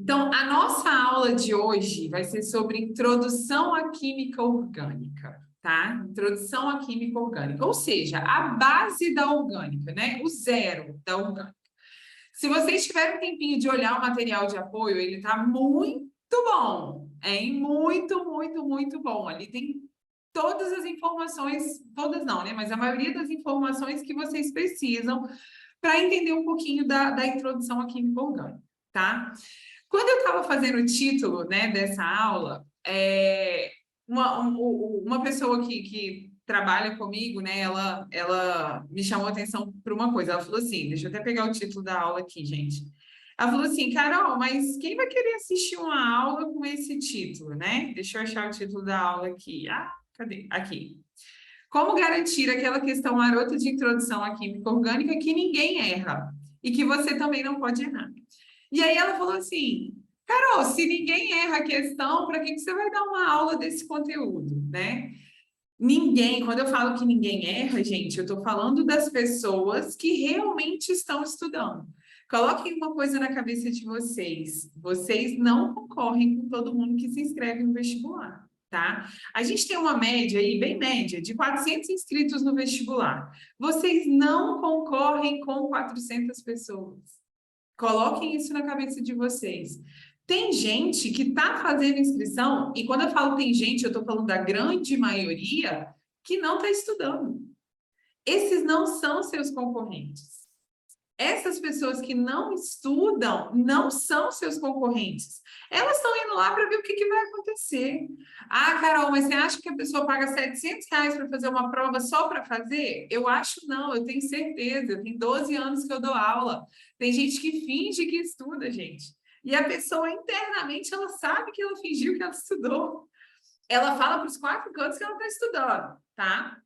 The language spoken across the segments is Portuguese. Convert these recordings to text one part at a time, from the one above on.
Então, a nossa aula de hoje vai ser sobre introdução à química orgânica, tá? Introdução à química orgânica, ou seja, a base da orgânica, né? O zero da orgânica. Se vocês tiverem um tempinho de olhar o material de apoio, ele tá muito bom, hein? Muito bom. Ali tem todas as informações, todas não, né? Mas a maioria das informações que vocês precisam para entender um pouquinho da introdução à química orgânica, tá? Quando eu estava fazendo o título, né, dessa aula, uma pessoa que trabalha comigo, né, ela me chamou a atenção para uma coisa. Ela falou assim, deixa eu até pegar o título da aula aqui, gente. Ela falou assim, Carol, mas quem vai querer assistir uma aula com esse título, né? Deixa eu achar o título da aula aqui. Ah, cadê? Aqui. Como garantir aquela questão marota de introdução à química orgânica que ninguém erra e que você também não pode errar. E aí ela falou assim, Carol, se ninguém erra a questão, para que você vai dar uma aula desse conteúdo, né? Ninguém, quando eu falo que ninguém erra, gente, eu estou falando das pessoas que realmente estão estudando. Coloquem uma coisa na cabeça de vocês. Vocês não concorrem com todo mundo que se inscreve no vestibular, tá? A gente tem uma média aí, bem média, de 400 inscritos no vestibular. Vocês não concorrem com 400 pessoas. Coloquem isso na cabeça de vocês. Tem gente que está fazendo inscrição, e quando eu falo tem gente, eu estou falando da grande maioria, que não está estudando. Esses não são seus concorrentes. Essas pessoas que não estudam não são seus concorrentes. Elas estão indo lá para ver o que vai acontecer. Ah, Carol, mas você acha que a pessoa paga R$ 700 para fazer uma prova só para fazer? Eu acho não, eu tenho certeza. Eu tenho 12 anos que eu dou aula. Tem gente que finge que estuda, gente. E a pessoa internamente, ela sabe que ela fingiu que ela estudou. Ela fala para os 4 cantos que ela está estudando, tá?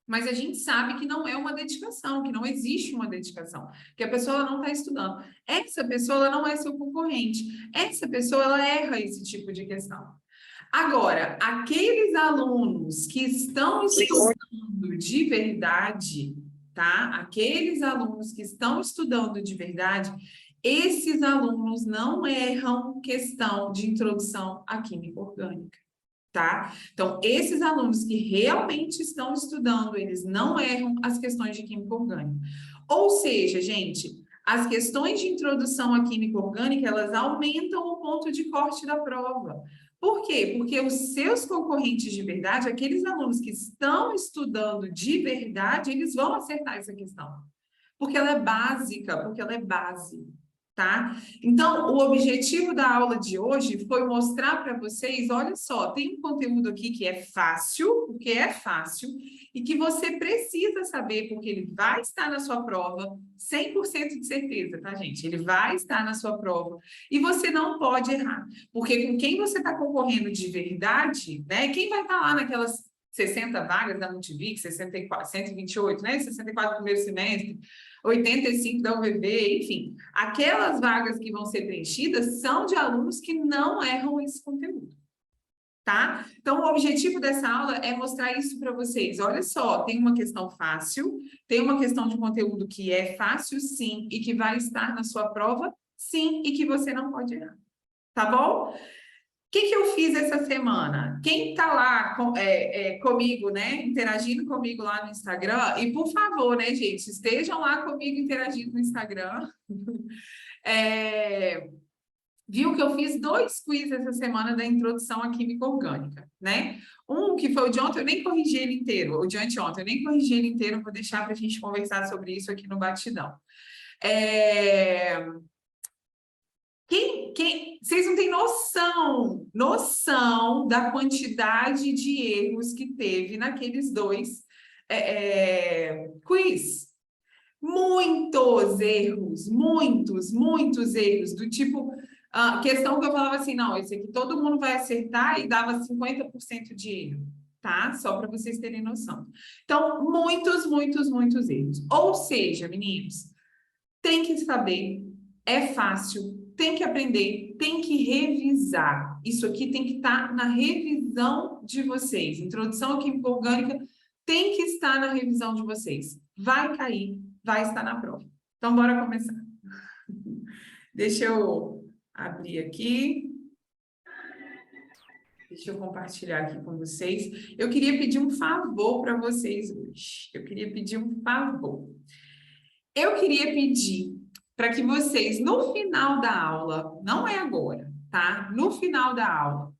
Mas a gente sabe que não é uma dedicação, que não existe uma dedicação, que a pessoa ela não está estudando. Essa pessoa ela não é seu concorrente. Essa pessoa ela erra esse tipo de questão. Agora, aqueles alunos que estão estudando de verdade, tá? Aqueles alunos que estão estudando de verdade, esses alunos não erram questão de introdução à química orgânica. Tá? Então, esses alunos que realmente estão estudando, eles não erram as questões de química orgânica. Ou seja, gente, as questões de introdução à química orgânica, elas aumentam o ponto de corte da prova. Por quê? Porque os seus concorrentes de verdade, aqueles alunos que estão estudando de verdade, eles vão acertar essa questão. Porque ela é básica, porque ela é base. Tá? Então, o objetivo da aula de hoje foi mostrar para vocês, olha só, tem um conteúdo aqui que é fácil, porque é fácil, e que você precisa saber, porque ele vai estar na sua prova, 100% de certeza, tá, gente? Ele vai estar na sua prova, e você não pode errar, porque com quem você está concorrendo de verdade, né? Quem vai estar lá naquelas 60 vagas da Multivic, 64, 128, né? 64 no primeiro semestre, 85 da UVB, enfim. Aquelas vagas que vão ser preenchidas são de alunos que não erram esse conteúdo, tá? Então, o objetivo dessa aula é mostrar isso para vocês. Olha só, tem uma questão fácil, tem uma questão de conteúdo que é fácil, sim, e que vai estar na sua prova, sim, e que você não pode errar, tá bom? O que eu fiz essa semana? Quem está lá comigo, né, interagindo comigo lá no Instagram, e por favor, né, gente, estejam lá comigo interagindo no Instagram. Viu que eu fiz 2 quiz essa semana da introdução à química orgânica, né? Um que foi o de ontem, eu nem corrigi ele inteiro, o de anteontem, eu nem corrigi ele inteiro, vou deixar para a gente conversar sobre isso aqui no batidão. Vocês não têm noção da quantidade de erros que teve naqueles 2 quiz. Muitos erros, muitos erros, do tipo, questão que eu falava assim, não, esse aqui todo mundo vai acertar e dava 50% de erro, tá? Só para vocês terem noção. Então, muitos erros. Ou seja, meninos, tem que saber, é fácil, tem que aprender, tem que revisar. Isso aqui tem que estar na revisão de vocês. Introdução à química orgânica tem que estar na revisão de vocês. Vai cair, vai estar na prova. Então, bora começar. Deixa eu abrir aqui. Deixa eu compartilhar aqui com vocês. Eu queria pedir um favor para vocês hoje. Eu queria pedir um favor. Eu queria pedir para que vocês, no final da aula, não é agora, tá? No final da aula,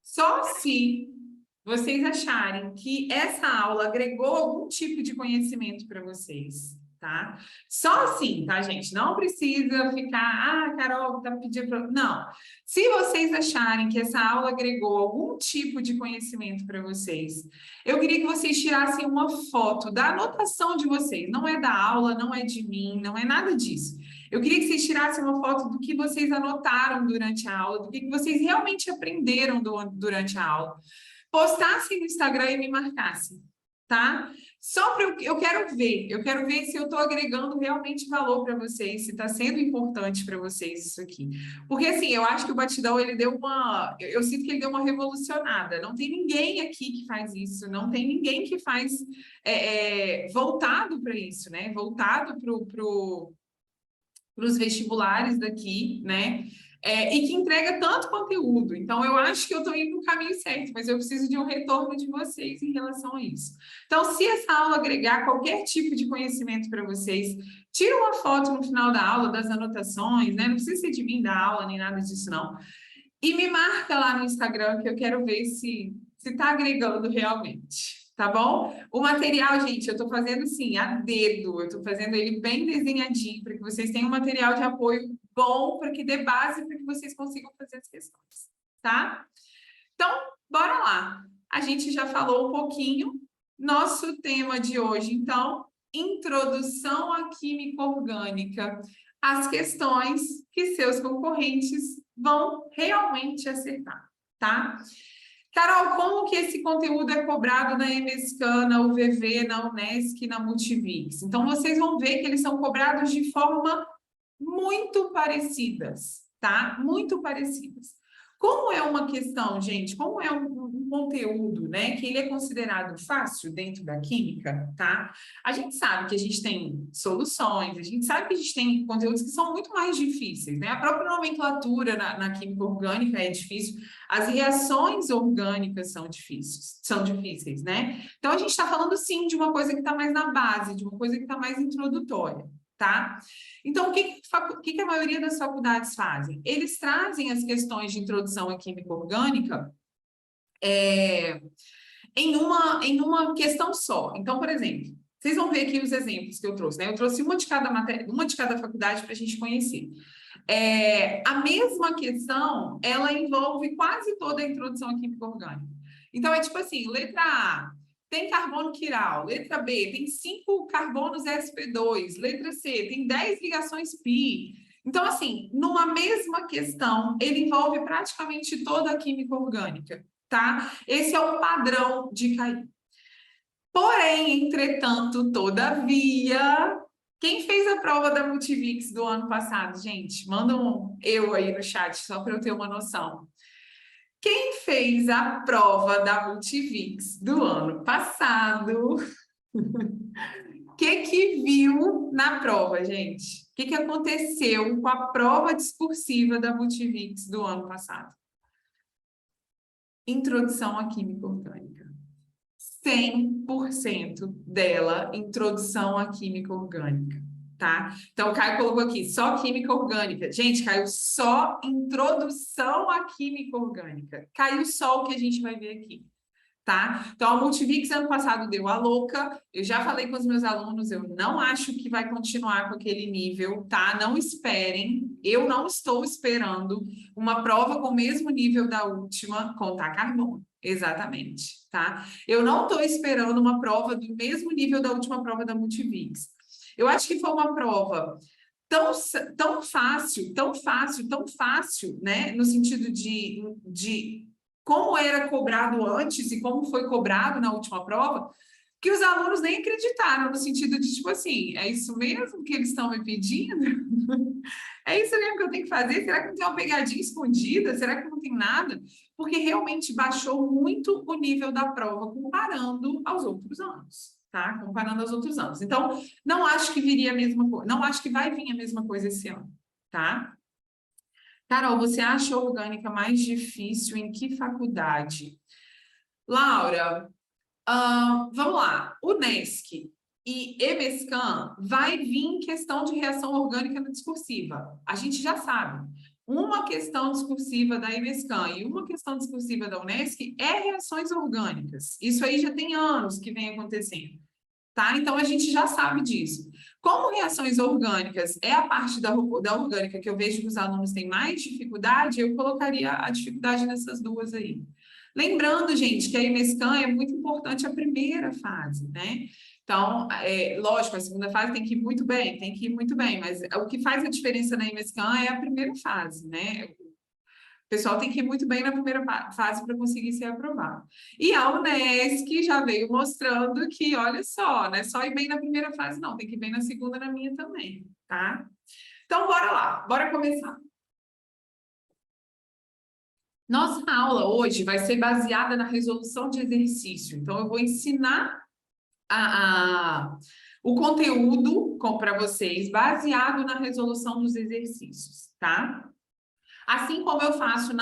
só se vocês acharem que essa aula agregou algum tipo de conhecimento para vocês, tá? Só assim, tá, gente? Não precisa ficar, Carol, tá pedindo para... Não. Se vocês acharem que essa aula agregou algum tipo de conhecimento para vocês, eu queria que vocês tirassem uma foto da anotação de vocês. Não é da aula, não é de mim, não é nada disso. Eu queria que vocês tirassem uma foto do que vocês anotaram durante a aula, do que vocês realmente aprenderam durante a aula. Postassem no Instagram e me marcassem, tá? Só para eu quero ver se eu estou agregando realmente valor para vocês, se está sendo importante para vocês isso aqui. Porque, assim, eu acho que o Batidão, ele deu uma... Eu sinto que ele deu uma revolucionada. Não tem ninguém aqui que faz isso, não tem ninguém que faz voltado para isso, né? Voltado para os vestibulares daqui, né? E que entrega tanto conteúdo. Então, eu acho que eu estou indo no caminho certo, mas eu preciso de um retorno de vocês em relação a isso. Então, se essa aula agregar qualquer tipo de conhecimento para vocês, tira uma foto no final da aula, das anotações, né? Não precisa ser de mim da aula, nem nada disso, não. E me marca lá no Instagram, que eu quero ver se está agregando realmente. Tá bom? O material, gente, eu estou fazendo assim, a dedo, eu estou fazendo ele bem desenhadinho, para que vocês tenham um material de apoio bom, para que dê base para que vocês consigam fazer as questões, tá? Então, bora lá. A gente já falou um pouquinho. Nosso tema de hoje, então, introdução à química orgânica. As questões que seus concorrentes vão realmente acertar, tá? Carol, como que esse conteúdo é cobrado na EMESCAN, na UVV, na Unesc, na Multivix? Então, vocês vão ver que eles são cobrados de forma muito parecidas, tá? Muito parecidas. Como é uma questão, gente, como é um conteúdo, né, que ele é considerado fácil dentro da química, tá? A gente sabe que a gente tem soluções, a gente sabe que a gente tem conteúdos que são muito mais difíceis, né? A própria nomenclatura na química orgânica é difícil, as reações orgânicas são difíceis, né? Então, a gente está falando, sim, de uma coisa que está mais na base, de uma coisa que está mais introdutória, tá? Então, o que a maioria das faculdades fazem? Eles trazem as questões de introdução à química orgânica em uma questão só. Então, por exemplo, vocês vão ver aqui os exemplos que eu trouxe, né? Eu trouxe uma de cada matéria, uma de cada faculdade para a gente conhecer. A mesma questão, ela envolve quase toda a introdução à química orgânica. Então, é tipo assim, letra A, tem carbono quiral. Letra B, tem 5 carbonos sp2. Letra C, tem 10 ligações pi. Então, assim, numa mesma questão, ele envolve praticamente toda a química orgânica, tá? Esse é o padrão de cair. Porém, entretanto, todavia, quem fez a prova da Multivix do ano passado, gente? Manda um eu aí no chat, só para eu ter uma noção. Quem fez a prova da Multivix do ano passado, o que viu na prova, gente? O que aconteceu com a prova discursiva da Multivix do ano passado? Introdução à química orgânica. 100% dela, introdução à química orgânica, tá? Então, o Caio colocou aqui, só química orgânica. Gente, caiu só introdução à química orgânica. Caiu só o que a gente vai ver aqui, tá? Então, a Multivix ano passado deu a louca. Eu já falei com os meus alunos, eu não acho que vai continuar com aquele nível, tá? Não esperem, eu não estou esperando uma prova com o mesmo nível da última, contar carbono. Exatamente, tá? Eu não estou esperando uma prova do mesmo nível da última prova da Multivix. Eu acho que foi uma prova tão fácil, né? No sentido de como era cobrado antes e como foi cobrado na última prova, que os alunos nem acreditaram, no sentido de, tipo assim, é isso mesmo que eles estão me pedindo? É isso mesmo que eu tenho que fazer? Será que não tem uma pegadinha escondida? Será que não tem nada? Porque realmente baixou muito o nível da prova comparando aos outros anos, tá? Comparando aos outros anos. Então, não acho que viria a mesma coisa, não acho que vai vir a mesma coisa esse ano, tá? Carol, você acha orgânica mais difícil em que faculdade? Laura, vamos lá. UNESC e EMESCAN vai vir em questão de reação orgânica na discursiva. A gente já sabe. Uma questão discursiva da EMESCAN e uma questão discursiva da UNESC é reações orgânicas. Isso aí já tem anos que vem acontecendo. Tá? Então, a gente já sabe disso. Como reações orgânicas é a parte da orgânica que eu vejo que os alunos têm mais dificuldade, eu colocaria a dificuldade nessas duas aí. Lembrando, gente, que a EMESCAN é muito importante a primeira fase, né? Então, lógico, a segunda fase tem que ir muito bem, mas o que faz a diferença na EMESCAN é a primeira fase, né? O pessoal tem que ir muito bem na primeira fase para conseguir ser aprovado. E a UNESC já veio mostrando que, olha só, não é só ir bem na primeira fase, não, tem que ir bem na segunda, na minha também, tá? Então, bora lá, bora começar. Nossa aula hoje vai ser baseada na resolução de exercício. Então, eu vou ensinar o conteúdo para vocês baseado na resolução dos exercícios, tá? Assim como eu faço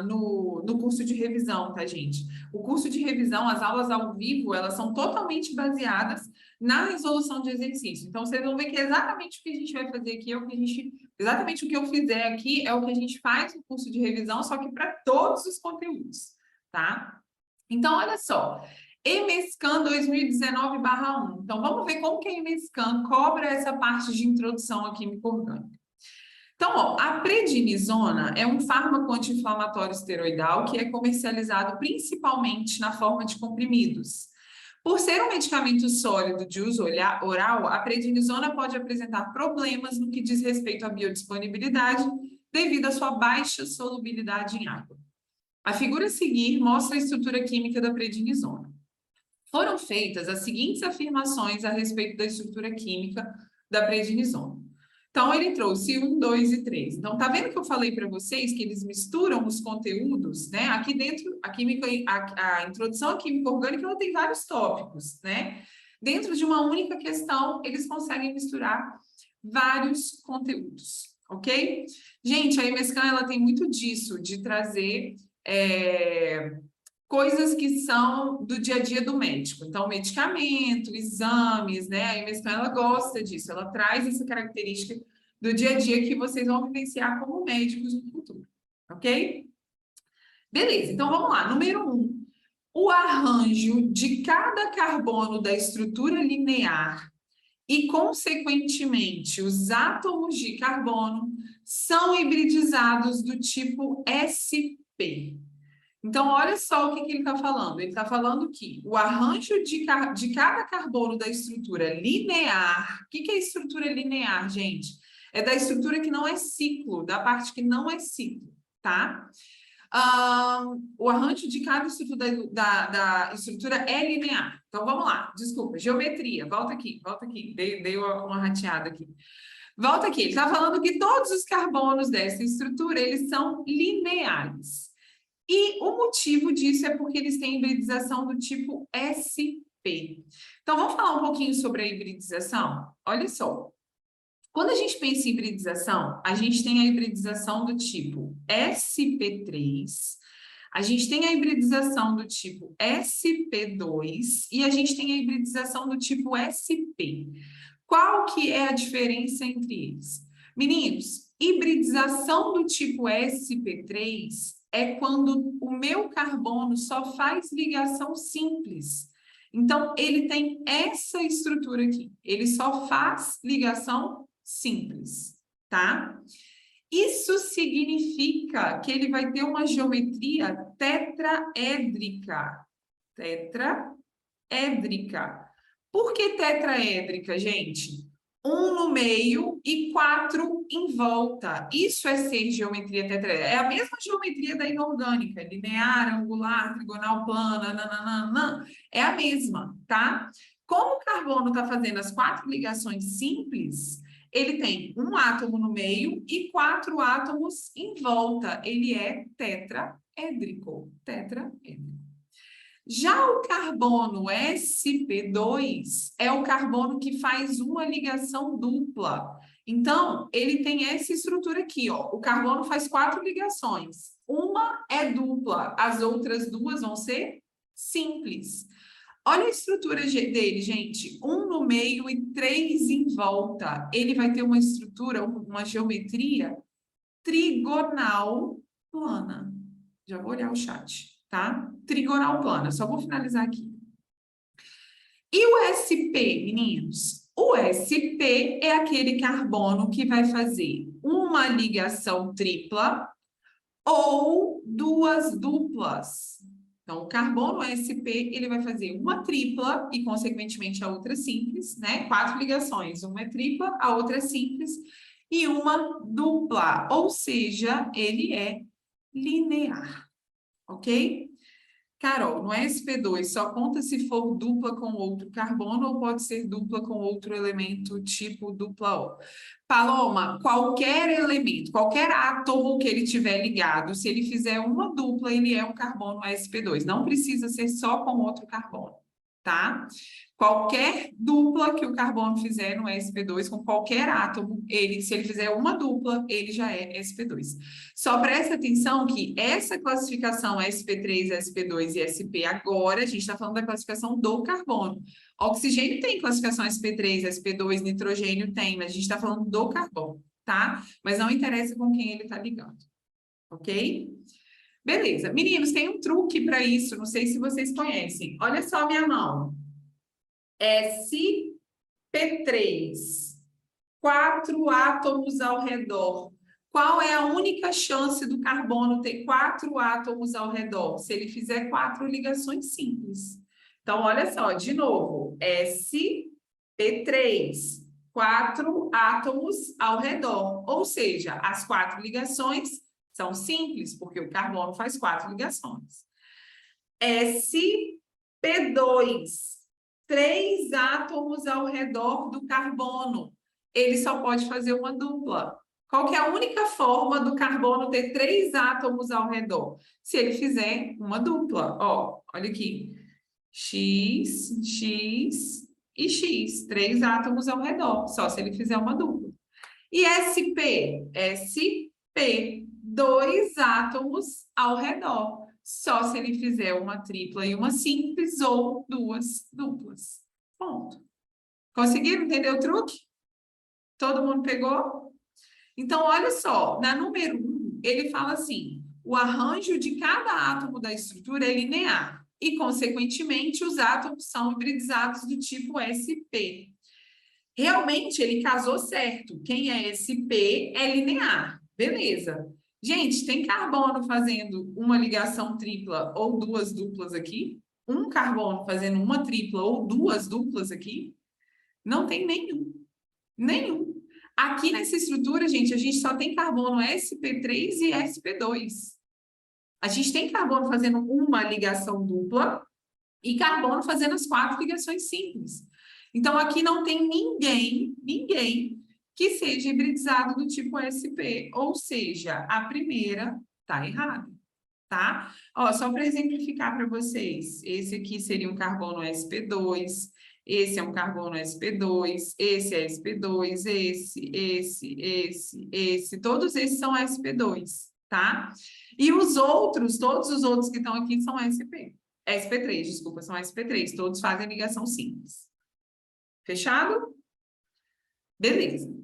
no curso de revisão, tá, gente? O curso de revisão, as aulas ao vivo, elas são totalmente baseadas na resolução de exercício. Então, vocês vão ver que exatamente o que a gente vai fazer aqui é o que a gente... Exatamente o que eu fizer aqui é o que a gente faz no curso de revisão, só que para todos os conteúdos, tá? Então, olha só. EMESCAN 2019/1. Então, vamos ver como que a EMESCAN cobra essa parte de introdução à química orgânica. Então, ó, a prednisona é um fármaco anti-inflamatório esteroidal que é comercializado principalmente na forma de comprimidos. Por ser um medicamento sólido de uso oral, a prednisona pode apresentar problemas no que diz respeito à biodisponibilidade devido à sua baixa solubilidade em água. A figura a seguir mostra a estrutura química da prednisona. Foram feitas as seguintes afirmações a respeito da estrutura química da prednisona. Então, ele trouxe 1, 2 e 3. Então, tá vendo que eu falei para vocês que eles misturam os conteúdos, né? Aqui dentro, a introdução à química orgânica, ela tem vários tópicos, né? Dentro de uma única questão, eles conseguem misturar vários conteúdos, ok? Gente, a EMESCAN, ela tem muito disso, de trazer coisas que são do dia a dia do médico. Então, medicamento, exames, né? A EMESCAN, ela gosta disso, ela traz essa característica do dia a dia que vocês vão vivenciar como médicos no futuro, ok? Beleza, então vamos lá. Número 1. O arranjo de cada carbono da estrutura linear e, consequentemente, os átomos de carbono são hibridizados do tipo SP. Então, olha só o que ele está falando. Ele está falando que o arranjo de cada carbono da estrutura linear... O que é estrutura linear, gente? É da estrutura que não é ciclo, da parte que não é ciclo, tá? O arranjo de cada estrutura da estrutura é linear. Então, vamos lá. Desculpa, geometria. Volta aqui. Dei uma rateada aqui. Volta aqui. Ele está falando que todos os carbonos dessa estrutura, eles são lineares. E o motivo disso é porque eles têm hibridização do tipo SP. Então, vamos falar um pouquinho sobre a hibridização? Olha só. Quando a gente pensa em hibridização, a gente tem a hibridização do tipo SP3, a gente tem a hibridização do tipo SP2 e a gente tem a hibridização do tipo SP. Qual que é a diferença entre eles? Meninos, hibridização do tipo SP3 é quando o meu carbono só faz ligação simples. Então, ele tem essa estrutura aqui. Ele só faz ligação simples, tá? Isso significa que ele vai ter uma geometria tetraédrica. Tetraédrica. Por que tetraédrica, gente? 1 no meio e 4 em volta. Isso é ser geometria tetraédrica. É a mesma geometria da inorgânica, linear, angular, trigonal, plana, nananana. É a mesma, tá? Como o carbono está fazendo as 4 ligações simples, ele tem um átomo no meio e 4 átomos em volta. Ele é tetraédrico. Tetraédrico. Já o carbono sp2 é o carbono que faz uma ligação dupla. Então, ele tem essa estrutura aqui, ó. O carbono faz 4 ligações. Uma é dupla, as outras 2 vão ser simples. Olha a estrutura dele, gente. 1 no meio e 3 em volta. Ele vai ter uma estrutura, uma geometria trigonal plana. Já vou olhar o chat, tá? Trigonal plana. Só vou finalizar aqui. E o SP, meninos? O SP é aquele carbono que vai fazer uma ligação tripla ou 2 duplas. Então, o carbono SP, ele vai fazer uma tripla e, consequentemente, a outra simples, né? 4 ligações, uma é tripla, a outra é simples, e uma dupla, ou seja, ele é linear, ok? Carol, no SP2 só conta se for dupla com outro carbono ou pode ser dupla com outro elemento tipo dupla O? Paloma, qualquer elemento, qualquer átomo que ele tiver ligado, se ele fizer uma dupla, ele é um carbono SP2. Não precisa ser só com outro carbono, tá? Qualquer dupla que o carbono fizer no SP2, com qualquer átomo, se ele fizer uma dupla, ele já é SP2. Só presta atenção que essa classificação SP3, SP2 e SP agora, a gente está falando da classificação do carbono. Oxigênio tem classificação SP3, SP2, nitrogênio tem, mas a gente está falando do carbono, tá? Mas não interessa com quem ele está ligado, ok? Beleza. Meninos, tem um truque para isso, não sei se vocês conhecem. Olha só a minha mão. SP3, 4 átomos ao redor. Qual é a única chance do carbono ter 4 átomos ao redor? Se ele fizer 4 ligações simples. Então, olha só, de novo, SP3, 4 átomos ao redor. Ou seja, as 4 ligações são simples, porque o carbono faz 4 ligações. SP2, 3 átomos ao redor do carbono. Ele só pode fazer uma dupla. Qual que é a única forma do carbono ter 3 átomos ao redor? Se ele fizer uma dupla. Ó, olha aqui. X, X e X. 3 átomos ao redor. Só se ele fizer uma dupla. E SP? SP. 2 átomos ao redor. Só se ele fizer uma tripla e uma simples ou 2 duplas. Ponto. Conseguiram entender o truque? Todo mundo pegou? Então, olha só, na número 1, ele fala assim, o arranjo de cada átomo da estrutura é linear e, consequentemente, os átomos são hibridizados do tipo SP. Realmente, ele casou certo. Quem é SP é linear. Beleza. Gente, tem carbono fazendo uma ligação tripla ou 2 duplas aqui? Um carbono fazendo uma tripla ou 2 duplas aqui? Não tem nenhum. Nenhum. Aqui nessa estrutura, gente, a gente só tem carbono SP3 e SP2. A gente tem carbono fazendo uma ligação dupla e carbono fazendo as 4 ligações simples. Então, aqui não tem ninguém que seja hibridizado do tipo SP, ou seja, a primeira está errada, tá? Ó, só para exemplificar para vocês, esse aqui seria um carbono SP2, esse é um carbono SP2, esse é SP2, esse, todos esses são SP2, tá? E os outros, todos os outros que estão aqui são SP3, desculpa, são SP3, todos fazem ligação simples. Fechado? Beleza.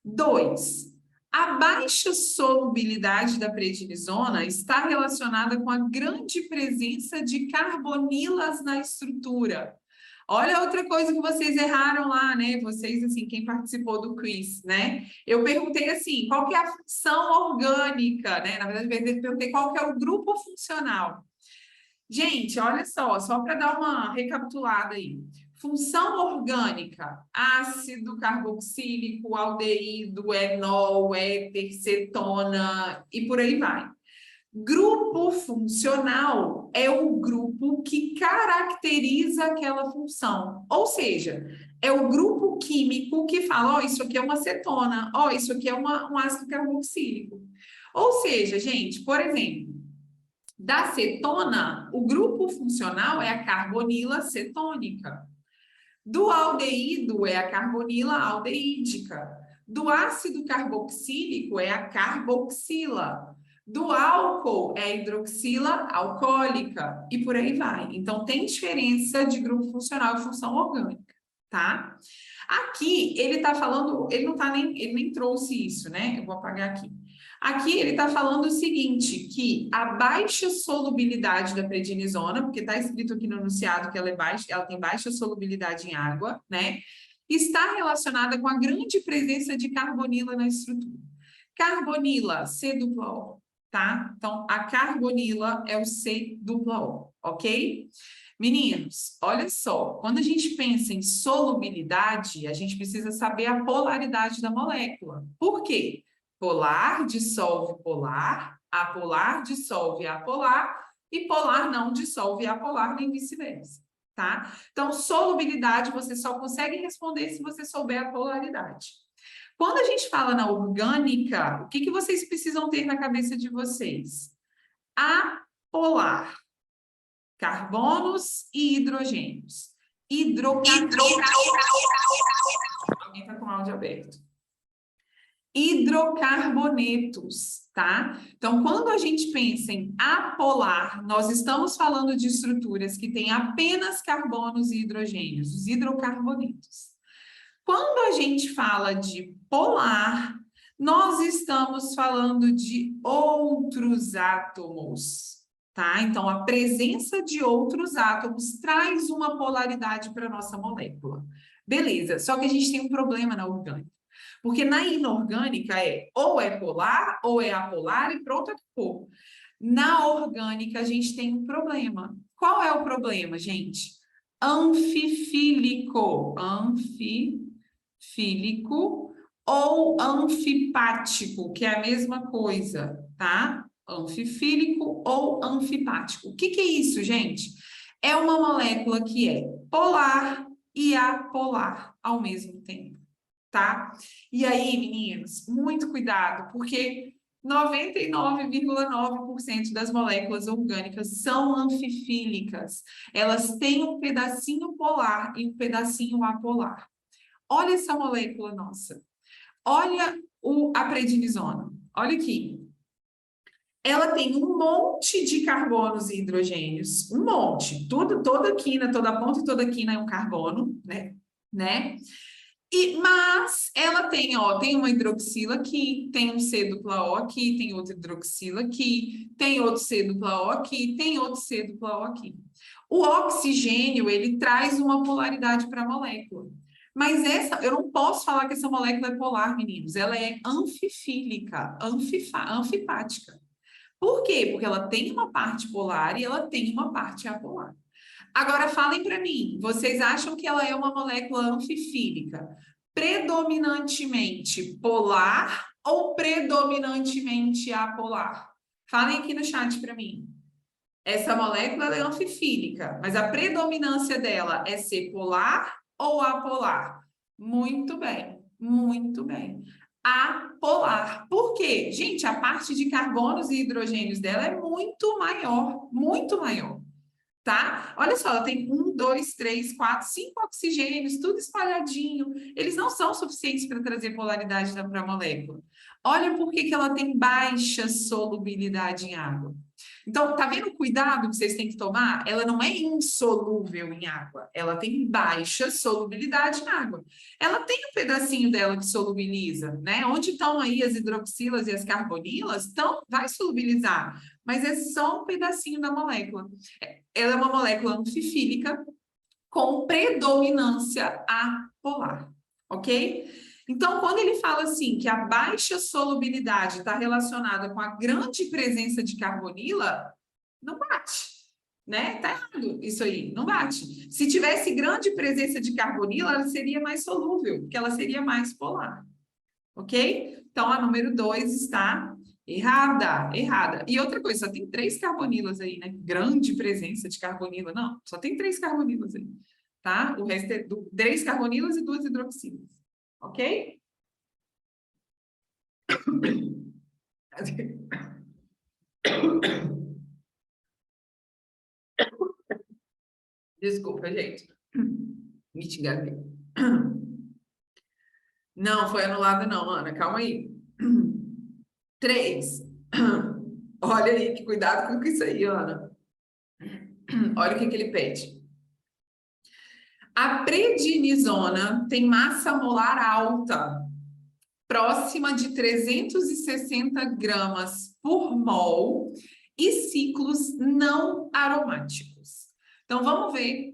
2. A baixa solubilidade da prednisona está relacionada com a grande presença de carbonilas na estrutura. Olha outra coisa que vocês erraram lá, né? Vocês, assim, quem participou do quiz, né? Eu perguntei assim, qual que é a função orgânica, né? Na verdade, eu perguntei qual que é o grupo funcional. Gente, olha só para dar uma recapitulada aí. Função orgânica, ácido carboxílico, aldeído, enol, éter, cetona e por aí vai. Grupo funcional é o grupo que caracteriza aquela função. Ou seja, é o grupo químico que fala, ó, isso aqui é uma cetona, ó, isso aqui é um ácido carboxílico. Ou seja, gente, por exemplo, da cetona, o grupo funcional é a carbonila cetônica. Do aldeído é a carbonila aldeídica. Do ácido carboxílico é a carboxila. Do álcool é a hidroxila alcoólica. E por aí vai. Então, tem diferença de grupo funcional e função orgânica, tá? Aqui, ele está falando, ele nem trouxe isso, né? Eu vou apagar aqui. Aqui ele está falando o seguinte, que a baixa solubilidade da prednisona, porque está escrito aqui no enunciado que ela tem baixa solubilidade em água, né? Está relacionada com a grande presença de carbonila na estrutura. Carbonila, C-O, tá? Então, a carbonila é o C-O, ok? Meninos, olha só, quando a gente pensa em solubilidade, a gente precisa saber a polaridade da molécula. Por quê? Polar dissolve polar, apolar dissolve apolar, e polar não dissolve apolar, nem vice-versa, tá? Então, solubilidade você só consegue responder se você souber a polaridade. Quando a gente fala na orgânica, o que vocês precisam ter na cabeça de vocês? Apolar, carbonos e hidrogênios. Alguém está com o áudio aberto. Hidrocarbonetos, tá? Então, quando a gente pensa em apolar, nós estamos falando de estruturas que têm apenas carbonos e hidrogênios, os hidrocarbonetos. Quando a gente fala de polar, nós estamos falando de outros átomos, tá? Então, a presença de outros átomos traz uma polaridade para a nossa molécula. Beleza, só que a gente tem um problema na orgânica. Porque na inorgânica ou é polar ou é apolar e pronto, acabou. Na orgânica, a gente tem um problema. Qual é o problema, gente? Anfifílico. Anfifílico ou anfipático, que é a mesma coisa, tá? Anfifílico ou anfipático. O que é isso, gente? É uma molécula que é polar e apolar ao mesmo tempo, tá? E aí, meninos, muito cuidado, porque 99,9% das moléculas orgânicas são anfifílicas. Elas têm um pedacinho polar e um pedacinho apolar. Olha essa molécula nossa. Olha a prednisona. Olha aqui. Ela tem um monte de carbonos e hidrogênios, um monte. Toda quina, toda ponta e toda quina é um carbono, né? Mas ela tem, ó, tem uma hidroxila aqui, tem um C-O aqui, tem outra hidroxila aqui, tem outro C-O aqui, tem outro C-O aqui. O oxigênio, ele traz uma polaridade para a molécula. Mas eu não posso falar que essa molécula é polar, meninos. Ela é anfifílica, anfipática. Por quê? Porque ela tem uma parte polar e ela tem uma parte apolar. Agora, falem para mim, vocês acham que ela é uma molécula anfifílica predominantemente polar ou predominantemente apolar? Falem aqui no chat para mim. Essa molécula é anfifílica, mas a predominância dela é ser polar ou apolar? Muito bem, muito bem. Apolar. Por quê? Gente, a parte de carbonos e hidrogênios dela é muito maior, muito maior. Tá? Olha só, ela tem 1, 2, 3, 4, 5 oxigênios, tudo espalhadinho. Eles não são suficientes para trazer polaridade para a molécula. Olha por que ela tem baixa solubilidade em água. Então, tá vendo o cuidado que vocês têm que tomar? Ela não é insolúvel em água, ela tem baixa solubilidade em água. Ela tem um pedacinho dela que solubiliza, né? Onde estão aí as hidroxilas e as carbonilas, vai solubilizar, mas é só um pedacinho da molécula. Ela é uma molécula anfifílica com predominância apolar, ok? Então, quando ele fala assim que a baixa solubilidade está relacionada com a grande presença de carbonila, não bate, né? Tá errado isso aí, não bate. Se tivesse grande presença de carbonila, ela seria mais solúvel, porque ela seria mais polar, ok? Então, a número 2 está errada. E outra coisa, só tem 3 carbonilas aí, né? Grande presença de carbonila. Não, só tem 3 carbonilas aí, tá? O resto é 3 carbonilas e 2 hidroxilas. Ok? Desculpa, gente. Me engasguei. Não, foi anulado não, Ana, calma aí. 3. Olha aí, que cuidado com isso aí, Ana. Olha o que ele pede. A prednisona tem massa molar alta, próxima de 360 gramas por mol e ciclos não aromáticos. Então, vamos ver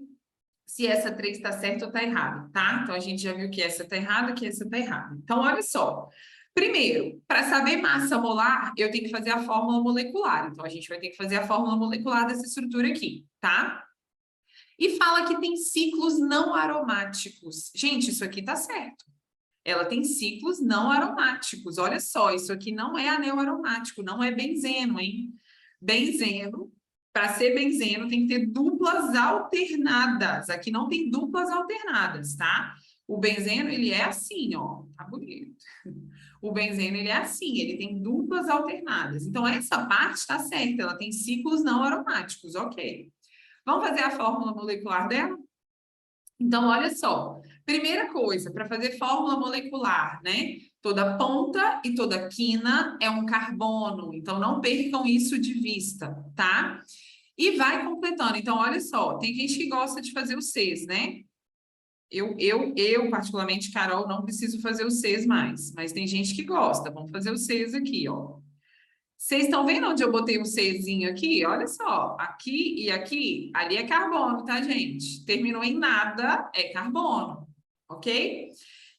se essa 3 está certa ou está errada, tá? Então, a gente já viu que essa está errada, que essa está errada. Então, olha só. Primeiro, para saber massa molar, eu tenho que fazer a fórmula molecular. Então, a gente vai ter que fazer a fórmula molecular dessa estrutura aqui, tá? E fala que tem ciclos não aromáticos. Gente, isso aqui tá certo. Ela tem ciclos não aromáticos. Olha só, isso aqui não é anel aromático, não é benzeno, hein? Benzeno, para ser benzeno, tem que ter duplas alternadas. Aqui não tem duplas alternadas, tá? O benzeno, ele é assim, ó. Tá bonito. O benzeno, ele é assim, ele tem duplas alternadas. Então, essa parte está certa, ela tem ciclos não aromáticos, ok. Vamos fazer a fórmula molecular dela? Então, olha só. Primeira coisa, para fazer fórmula molecular, né? Toda ponta e toda quina é um carbono. Então, não percam isso de vista, tá? E vai completando. Então, olha só. Tem gente que gosta de fazer os Cs, né? Particularmente, Carol, não preciso fazer os Cs mais. Mas tem gente que gosta. Vamos fazer os Cs aqui, ó. Vocês estão vendo onde eu botei um Czinho aqui? Olha só, aqui e aqui, ali é carbono, tá, gente? Terminou em nada, é carbono, ok?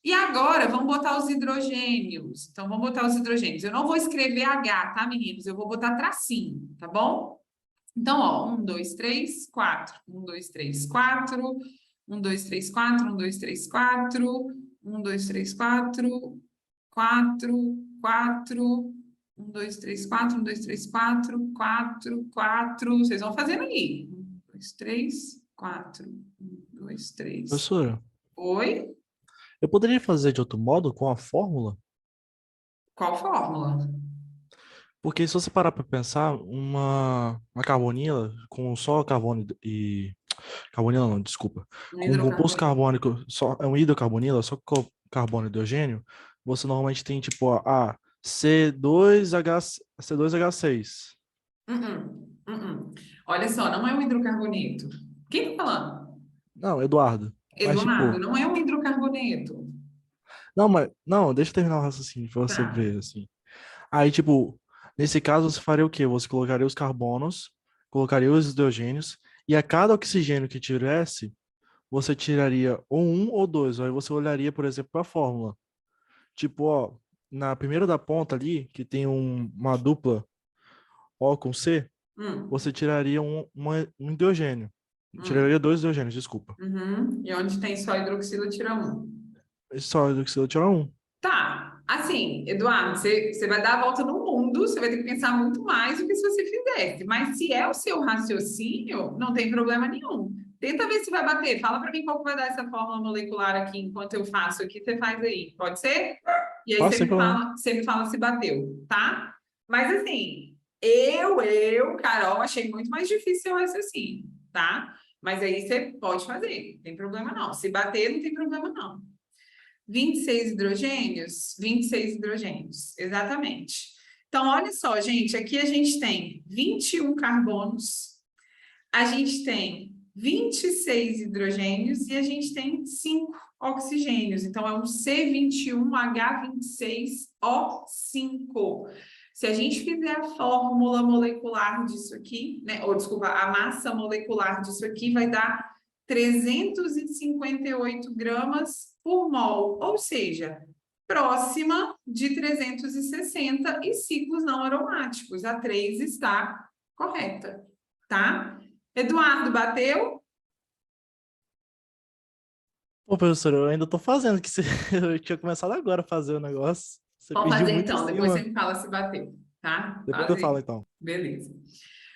E agora, vamos botar os hidrogênios. Então, vamos botar os hidrogênios. Eu não vou escrever H, tá, meninos? Eu vou botar tracinho, tá bom? Então, ó, 1, 2, 3, 4. 1, 2, 3, 4. 1, 2, 3, 4. 1, 2, 3, 4. 1, 2, 3, 4. 4, 4. 1, 2, 3, 4, 1, 2, 3, 4, 4, 4. Vocês vão fazendo aí. 1, 2, 3, 4. 1, 2, 3. Professora, Oi? eu poderia fazer de outro modo com a fórmula? Qual fórmula? Porque se você parar para pensar, uma carbonila com só carbono e... Carbonila não, desculpa. Um Com um composto hidrocarbônico. carbônico, só, é um hidrocarbonila, só com carbono e hidrogênio, você normalmente tem tipo a C2H6. Olha só, não é um hidrocarboneto. Quem tá falando? Não, Eduardo. Mas Eduardo, tipo, não é um hidrocarboneto. não, deixa eu terminar o raciocínio para você Tá. ver assim. Aí, tipo, nesse caso, você faria o quê? Você colocaria os carbonos, colocaria os hidrogênios, e a cada oxigênio que tivesse, você tiraria ou um ou dois. Aí você olharia, por exemplo, para a fórmula. Tipo, ó, na primeira da ponta ali, que tem uma dupla O com C, Hum, você tiraria um hidrogênio. hum. Tiraria dois hidrogênios, desculpa. Uhum. E onde tem só hidroxila, tira um. Só hidroxila tira um. Tá, assim, Eduardo, você vai dar a volta no mundo, você vai ter que pensar muito mais do que se você fizesse. Mas se é o seu raciocínio, não tem problema nenhum. Tenta ver se vai bater. Fala para mim qual que vai dar essa fórmula molecular aqui enquanto eu faço aqui, você faz aí. Pode ser? E aí Fácil, sem problema. você me fala se bateu, tá? Mas assim, Carol, achei muito mais difícil o raciocínio, tá? Mas aí você pode fazer, não tem problema não. Se bater, não tem problema não. 26 hidrogênios? 26 hidrogênios, exatamente. Então, olha só, gente, aqui a gente tem 21 carbonos, a gente tem 26 hidrogênios e a gente tem 5 oxigênios. Então, é um C21H26O5. Se a gente fizer a fórmula molecular disso aqui, né, ou desculpa, a massa molecular disso aqui vai dar 358 gramas por mol, ou seja, próxima de 360 e ciclos não aromáticos. A 3 está correta, tá? Eduardo, bateu? Pô, professor, eu ainda tô fazendo, que você... eu tinha começado agora a fazer o negócio. Você Vamos pediu fazer muito em então, depois você cima. me fala se bateu, tá? Depois Faz eu falo, aí. então. Beleza.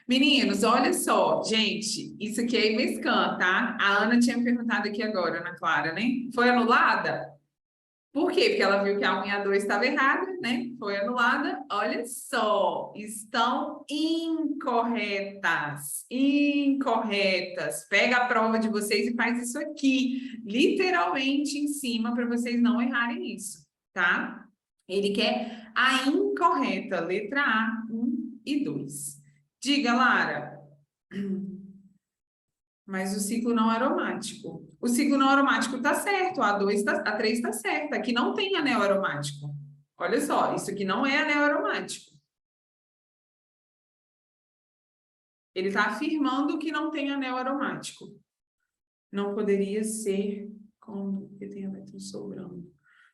Meninos, olha só, gente, isso aqui é Imescan, tá? A Ana tinha me perguntado aqui agora, Ana Clara, né? Foi anulada? Por quê? Porque ela viu que a unha 2 estava errada, né? Foi anulada. Olha só, estão incorretas. Incorretas. Pega a prova de vocês e faz isso aqui, literalmente em cima, para vocês não errarem isso, tá? Ele quer a incorreta, letra A, 1 e 2. Diga, Lara. Mas o ciclo não aromático. O ciclo não aromático está certo, a 3 está certa. Aqui não tem anel aromático. Olha só, isso aqui não é anel aromático. Ele está afirmando que não tem anel aromático. Não poderia ser quando tem elétron sobrando.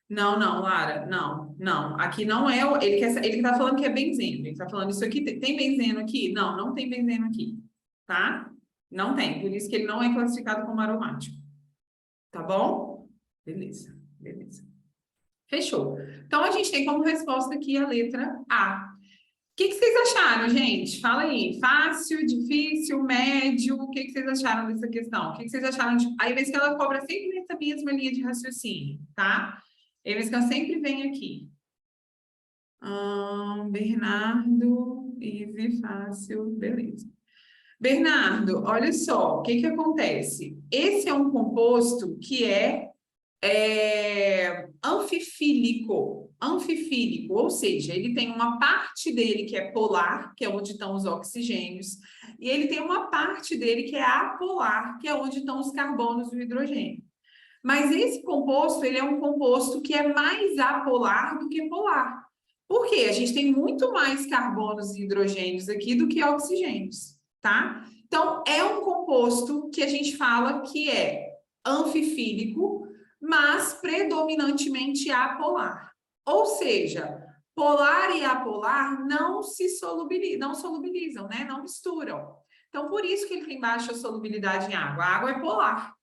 Não, não, Lara, não, não. Aqui não é. Ele está falando que é benzeno. Ele está falando isso aqui. Tem benzeno aqui? Não, não tem benzeno aqui. Tá? Não tem. Por isso que ele não é classificado como aromático. Tá bom? Beleza, beleza. Fechou. Então, a gente tem como resposta aqui a letra A. O que vocês acharam, gente? Fala aí. Fácil, difícil, médio? O que vocês acharam dessa questão? O que vocês acharam de... Aí, vez que ela cobra sempre nessa mesma linha de raciocínio, tá? Aí, vez que ela sempre vem aqui. Bernardo, easy, fácil, beleza. Bernardo, olha só, o que acontece? Esse é um composto que é anfifílico, ou seja, ele tem uma parte dele que é polar, que é onde estão os oxigênios, e ele tem uma parte dele que é apolar, que é onde estão os carbonos e o hidrogênio. Mas esse composto, ele é um composto que é mais apolar do que polar. Por quê? A gente tem muito mais carbonos e hidrogênios aqui do que oxigênios, tá? Então, é um composto que a gente fala que é anfifílico, mas predominantemente apolar. Ou seja, polar e apolar não solubilizam, né? Não misturam. Então, por isso que ele tem baixa solubilidade em água. A água é polar.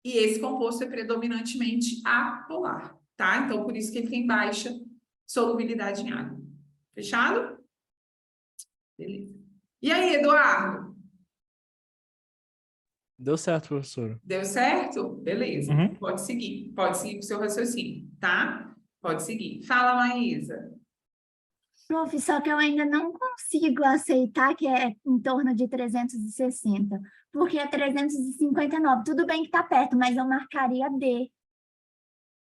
E esse composto é predominantemente apolar, tá? Então, por isso que ele tem baixa solubilidade em água. Fechado? Beleza. E aí, Eduardo? Deu certo, professora. Deu certo? Beleza. Uhum. Pode seguir com o seu raciocínio, tá? Pode seguir. Fala, Maísa. Prof, só que eu ainda não consigo aceitar que é em torno de 360, porque é 359. Tudo bem que está perto, mas eu marcaria D.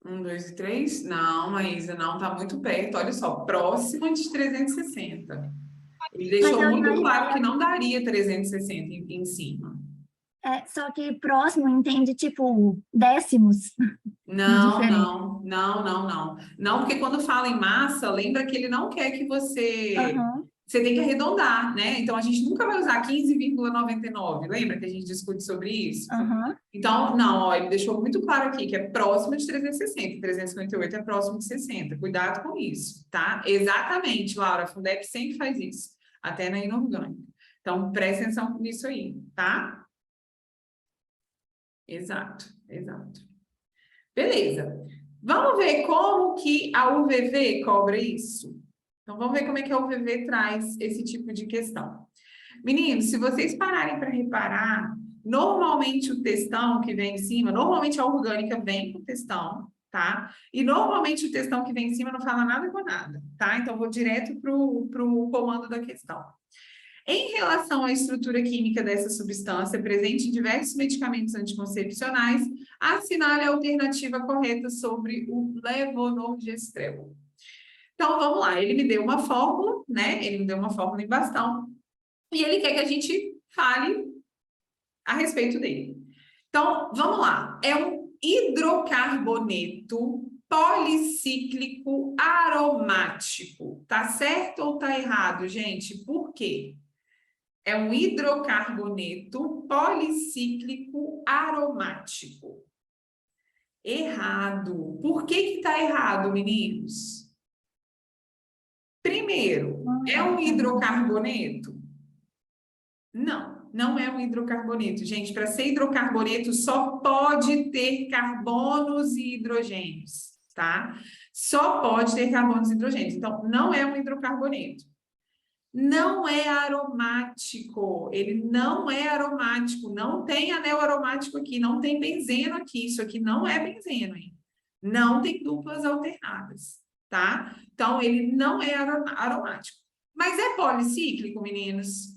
1, 2 e 3? Não, Maísa, não, tá muito perto. Olha só, próximo de 360. Ele deixou eu muito imaginaria- claro que não daria 360 em cima. Só que próximo entende, tipo, décimos. Não, Diferente. não. Não, porque quando fala em massa, lembra que ele não quer que você... Aham. Você tem que arredondar, né? Então, a gente nunca vai usar 15,99. Lembra que a gente discute sobre isso? Aham. Então, não, ó, ele deixou muito claro aqui que é próximo de 360. 358 é próximo de 60. Cuidado com isso, tá? Exatamente, Laura. A Fundeb sempre faz isso. Até na inorgânica. Então, presta atenção nisso aí, tá? Exato. Beleza. Vamos ver como que a UVV cobra isso? Então, vamos ver como é que a UVV traz esse tipo de questão. Meninos, se vocês pararem para reparar, normalmente o textão que vem em cima, normalmente a orgânica vem com o textão, tá? E normalmente o textão que vem em cima não fala nada com nada, tá? Então, vou direto para o comando da questão. Em relação à estrutura química dessa substância, presente em diversos medicamentos anticoncepcionais, assinale a alternativa correta sobre o levonorgestrel. Então, vamos lá. Ele me deu uma fórmula, né? Ele me deu uma fórmula em bastão. E ele quer que a gente fale a respeito dele. Então, vamos lá. É um hidrocarboneto policíclico aromático. Tá certo ou tá errado, gente? Por quê? É um hidrocarboneto policíclico aromático. Errado. Por que tá errado, meninos? Primeiro, é um hidrocarboneto? Não, não é um hidrocarboneto. Gente, para ser hidrocarboneto só pode ter carbonos e hidrogênios, tá? Só pode ter carbonos e hidrogênios. Então, não é um hidrocarboneto. Não é aromático, ele não é aromático, não tem anel aromático aqui, não tem benzeno aqui, isso aqui não é benzeno, hein? Não tem duplas alternadas, tá? Então, ele não é aromático. Mas é policíclico, meninos?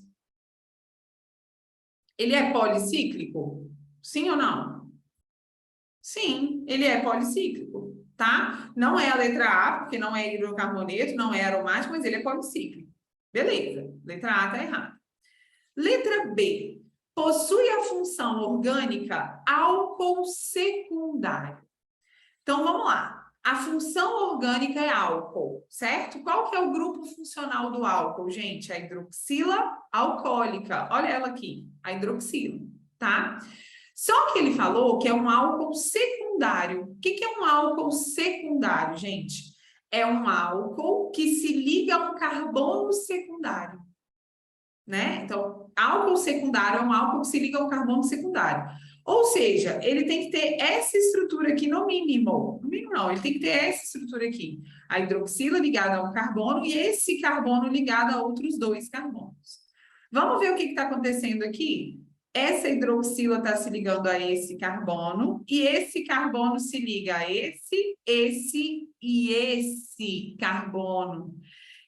Ele é policíclico? Sim ou não? Sim, ele é policíclico, tá? Não é a letra A, porque não é hidrocarboneto, não é aromático, mas ele é policíclico. Beleza, letra A tá errada. Letra B, possui a função orgânica álcool secundário. Então, vamos lá. A função orgânica é álcool, certo? Qual que é o grupo funcional do álcool, gente? A hidroxila alcoólica. Olha ela aqui, a hidroxila, tá? Só que ele falou que é um álcool secundário. O que é um álcool secundário, gente? É um álcool que se liga a um carbono secundário, né? Então, álcool secundário é um álcool que se liga a um carbono secundário. Ou seja, ele tem que ter essa estrutura aqui no mínimo. No mínimo não, ele tem que ter essa estrutura aqui. A hidroxila ligada a um carbono e esse carbono ligado a outros 2 carbonos. Vamos ver o que está acontecendo aqui? Essa hidroxila está se ligando a esse carbono e esse carbono se liga a esse e esse carbono.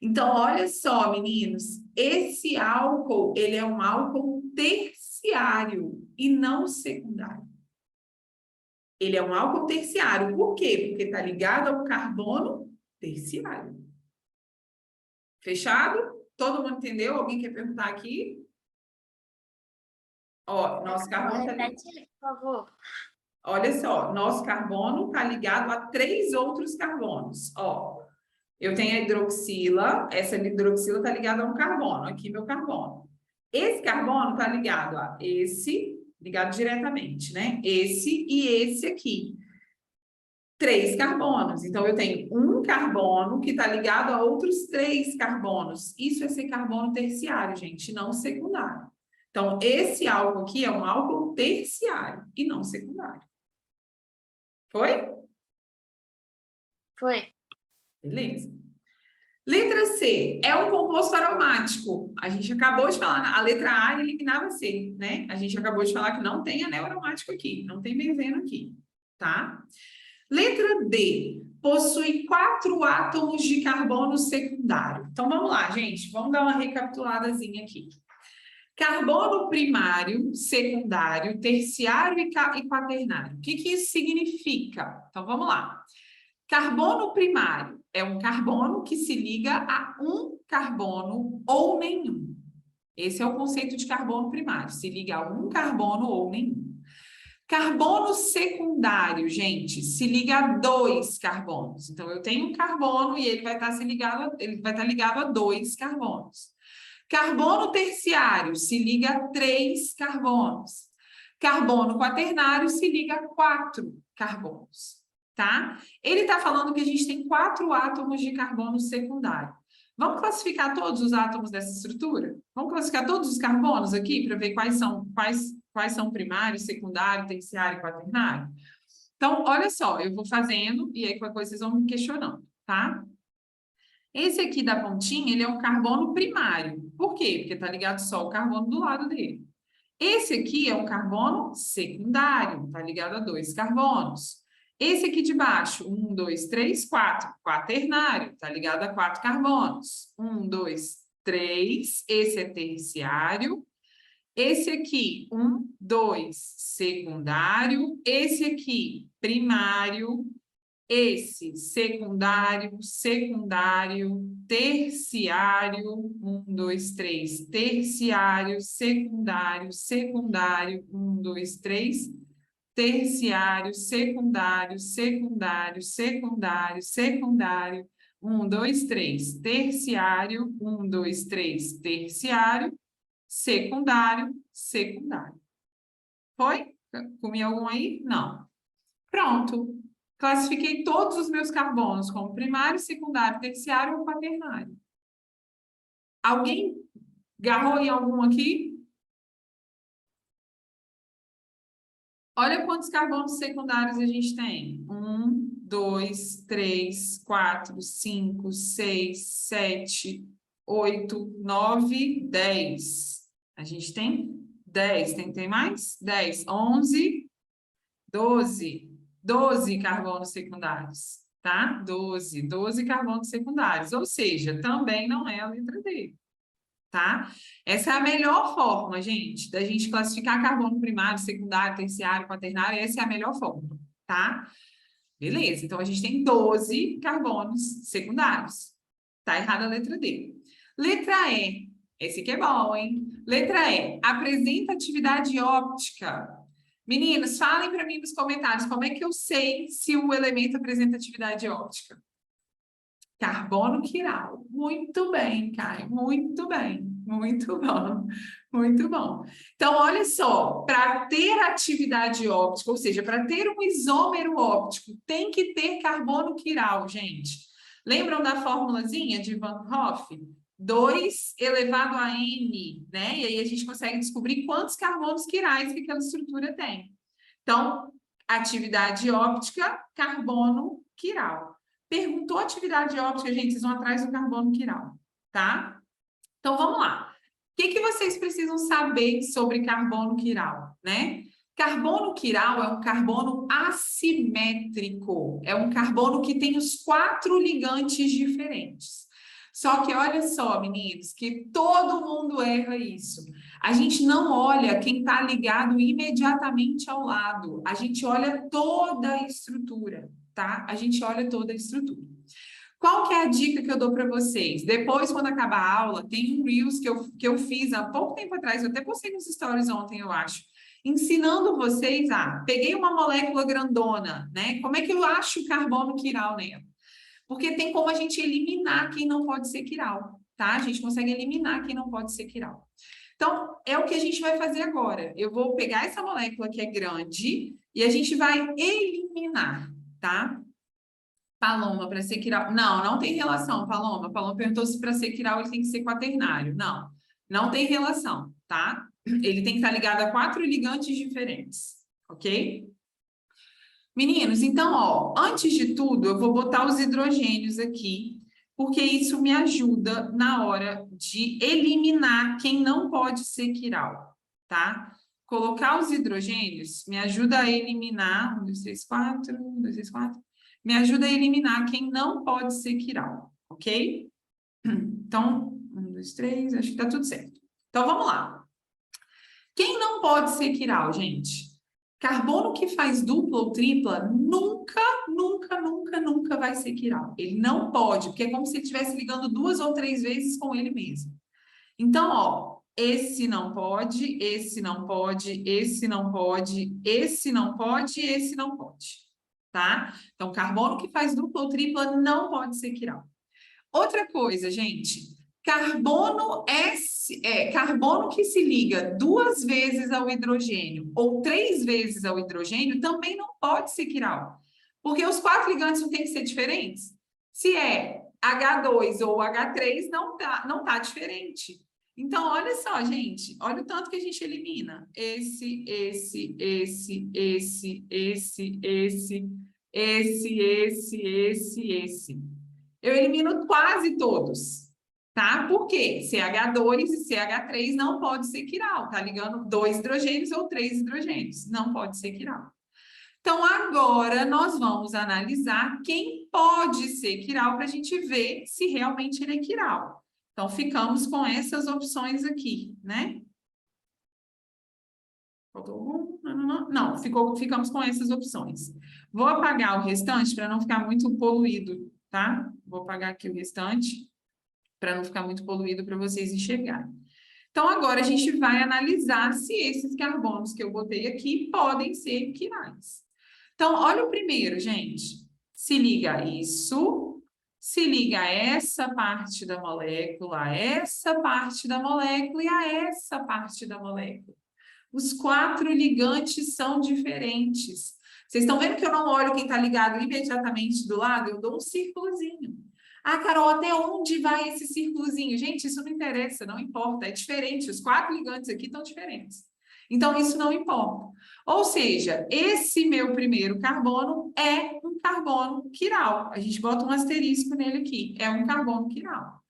Então, olha só, meninos, esse álcool, ele é um álcool terciário e não secundário. Ele é um álcool terciário. Por quê? Porque está ligado ao carbono terciário. Fechado? Todo mundo entendeu? Alguém quer perguntar aqui? Ó, nosso carbono tá ligado. Por favor. Olha só, nosso carbono está ligado a 3 outros carbonos. Ó, eu tenho a hidroxila, essa hidroxila está ligada a um carbono, aqui meu carbono. Esse carbono está ligado a esse, ligado diretamente, né? Esse e esse aqui. 3 carbonos. Então, eu tenho um carbono que está ligado a outros 3 carbonos. Isso é ser carbono terciário, gente, não secundário. Então, esse álcool aqui é um álcool terciário e não secundário. Foi? Foi. Beleza. Letra C, é um composto aromático. A gente acabou de falar, a letra A eliminava C, né? A gente acabou de falar que não tem anel aromático aqui, não tem benzeno aqui, tá? Letra D, possui 4 átomos de carbono secundário. Então, vamos lá, gente, vamos dar uma recapituladazinha aqui. Carbono primário, secundário, terciário e quaternário. O que isso significa? Então, vamos lá. Carbono primário é um carbono que se liga a um carbono ou nenhum. Esse é o conceito de carbono primário, se liga a um carbono ou nenhum. Carbono secundário, gente, se liga a 2 carbonos. Então, eu tenho um carbono e ele vai estar ligado a 2 carbonos. Carbono terciário se liga a 3 carbonos. Carbono quaternário se liga a 4 carbonos. Tá? Ele está falando que a gente tem 4 átomos de carbono secundário. Vamos classificar todos os átomos dessa estrutura? Vamos classificar todos os carbonos aqui para ver quais são primário, secundário, terciário e quaternário? Então, olha só, eu vou fazendo e aí qualquer coisa vocês vão me questionando, tá? Esse aqui da pontinha, ele é um carbono primário. Por quê? Porque está ligado só o carbono do lado dele. Esse aqui é um carbono secundário, está ligado a 2 carbonos. Esse aqui de baixo, 1, 2, 3, 4, quaternário, está ligado a 4 carbonos. 1, 2, 3, esse é terciário. Esse aqui, 1, 2, secundário. Esse aqui, primário. Esse, secundário, terciário, 1, 2, 3, terciário, secundário, 1, 2, 3, terciário, secundário, 1, 2, 3, terciário, 1, 2, 3, terciário, secundário. Foi? Comi algum aí? Não. Pronto. Classifiquei todos os meus carbonos como primário, secundário, terciário ou quaternário. Alguém agarrou em algum aqui? Olha quantos carbonos secundários a gente tem. 1, 2, 3, 4, 5, 6, 7, 8, 9, 10. A gente tem 10. Tem mais? 10. 11, 12, 12 carbonos secundários, tá? 12 carbonos secundários, ou seja, também não é a letra D, tá? Essa é a melhor forma, gente, da gente classificar carbono primário, secundário, terciário, quaternário, essa é a melhor forma, tá? Beleza, então a gente tem 12 carbonos secundários. Tá errada a letra D. Letra E, esse aqui é bom, hein? Letra E, apresenta atividade óptica. Meninos, falem para mim nos comentários como é que eu sei se o elemento apresenta atividade óptica. Carbono quiral. Muito bem, Caio. Muito bem. Muito bom. Muito bom. Então, olha só, para ter atividade óptica, ou seja, para ter um isômero óptico, tem que ter carbono quiral, gente. Lembram da formulazinha de Van Hoff? 2 elevado a N, né? E aí a gente consegue descobrir quantos carbonos quirais que aquela estrutura tem. Então, atividade óptica, carbono quiral. Perguntou atividade óptica, gente, vocês vão atrás do carbono quiral, tá? Então, vamos lá. O que vocês precisam saber sobre carbono quiral, né? Carbono quiral é um carbono assimétrico. É um carbono que tem os 4 ligantes diferentes. Só que olha só, meninos, que todo mundo erra isso. A gente não olha quem está ligado imediatamente ao lado. A gente olha toda a estrutura, tá? A gente olha toda a estrutura. Qual que é a dica que eu dou para vocês? Depois, quando acabar a aula, tem um Reels que eu fiz há pouco tempo atrás, eu até postei nos stories ontem, eu acho, ensinando vocês peguei uma molécula grandona, né? Como é que eu acho o carbono quiral nela? Porque tem como a gente eliminar quem não pode ser quiral, tá? A gente consegue eliminar quem não pode ser quiral. Então, é o que a gente vai fazer agora. Eu vou pegar essa molécula que é grande e a gente vai eliminar, tá? Paloma, para ser quiral... Não, não tem relação, Paloma. Paloma perguntou se para ser quiral ele tem que ser quaternário. Não, não tem relação, tá? Ele tem que estar ligado a 4 ligantes diferentes, ok? Meninos, então, ó, antes de tudo, eu vou botar os hidrogênios aqui, porque isso me ajuda na hora de eliminar quem não pode ser quiral, tá? Colocar os hidrogênios me ajuda a eliminar... 1, 2, 3, 4, 1, 2, 3, 4... Me ajuda a eliminar quem não pode ser quiral, ok? Então, 1, 2, 3, acho que tá tudo certo. Então, vamos lá. Quem não pode ser quiral, gente? Carbono que faz dupla ou tripla nunca, nunca, nunca, nunca vai ser quiral. Ele não pode, porque é como se ele estivesse ligando 2 ou 3 vezes com ele mesmo. Então, ó, esse não pode, esse não pode, esse não pode, esse não pode, esse não pode, tá? Então, carbono que faz dupla ou tripla não pode ser quiral. Outra coisa, gente, carbono que se liga 2 vezes ao hidrogênio ou 3 vezes ao hidrogênio também não pode ser quiral, porque os 4 ligantes não têm que ser diferentes. Se é H2 ou H3, não tá diferente. Então, olha só, gente, olha o tanto que a gente elimina. Esse. Eu elimino quase todos, tá? Por quê? CH2 e CH3 não pode ser quiral, tá ligando 2 hidrogênios ou 3 hidrogênios, não pode ser quiral. Então, agora nós vamos analisar quem pode ser quiral para a gente ver se realmente ele é quiral. Então, ficamos com essas opções aqui, né? Faltou algum? Não, ficamos com essas opções. Vou apagar o restante para não ficar muito poluído, tá? Vou apagar aqui o restante para não ficar muito poluído para vocês enxergarem. Então, agora a gente vai analisar se esses carbonos que eu botei aqui podem ser quirais. Então, olha o primeiro, gente. Se liga a isso, se liga a essa parte da molécula, a essa parte da molécula e a essa parte da molécula. Os 4 ligantes são diferentes. Vocês estão vendo que eu não olho quem está ligado imediatamente do lado? Eu dou um círculozinho. Ah, Carol, até onde vai esse círculozinho? Gente, isso não interessa, não importa. É diferente, os 4 ligantes aqui estão diferentes. Então, isso não importa. Ou seja, esse meu primeiro carbono é um carbono quiral. A gente bota um asterisco nele aqui. É um carbono quiral.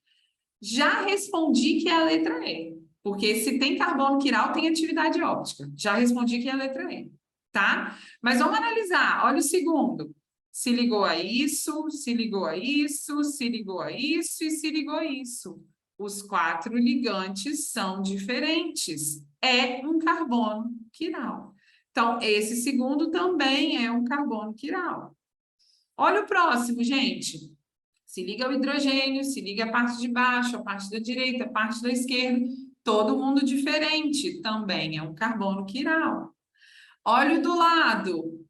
Já respondi que é a letra E. Porque se tem carbono quiral, tem atividade óptica. Já respondi que é a letra E. tá? Mas vamos analisar. Olha o segundo. Se ligou a isso, se ligou a isso, se ligou a isso e se ligou a isso. Os 4 ligantes são diferentes. É um carbono quiral. Então, esse segundo também é um carbono quiral. Olha o próximo, gente. Se liga ao hidrogênio, se liga a parte de baixo, a parte da direita, a parte da esquerda. Todo mundo diferente também é um carbono quiral. Olha o do lado.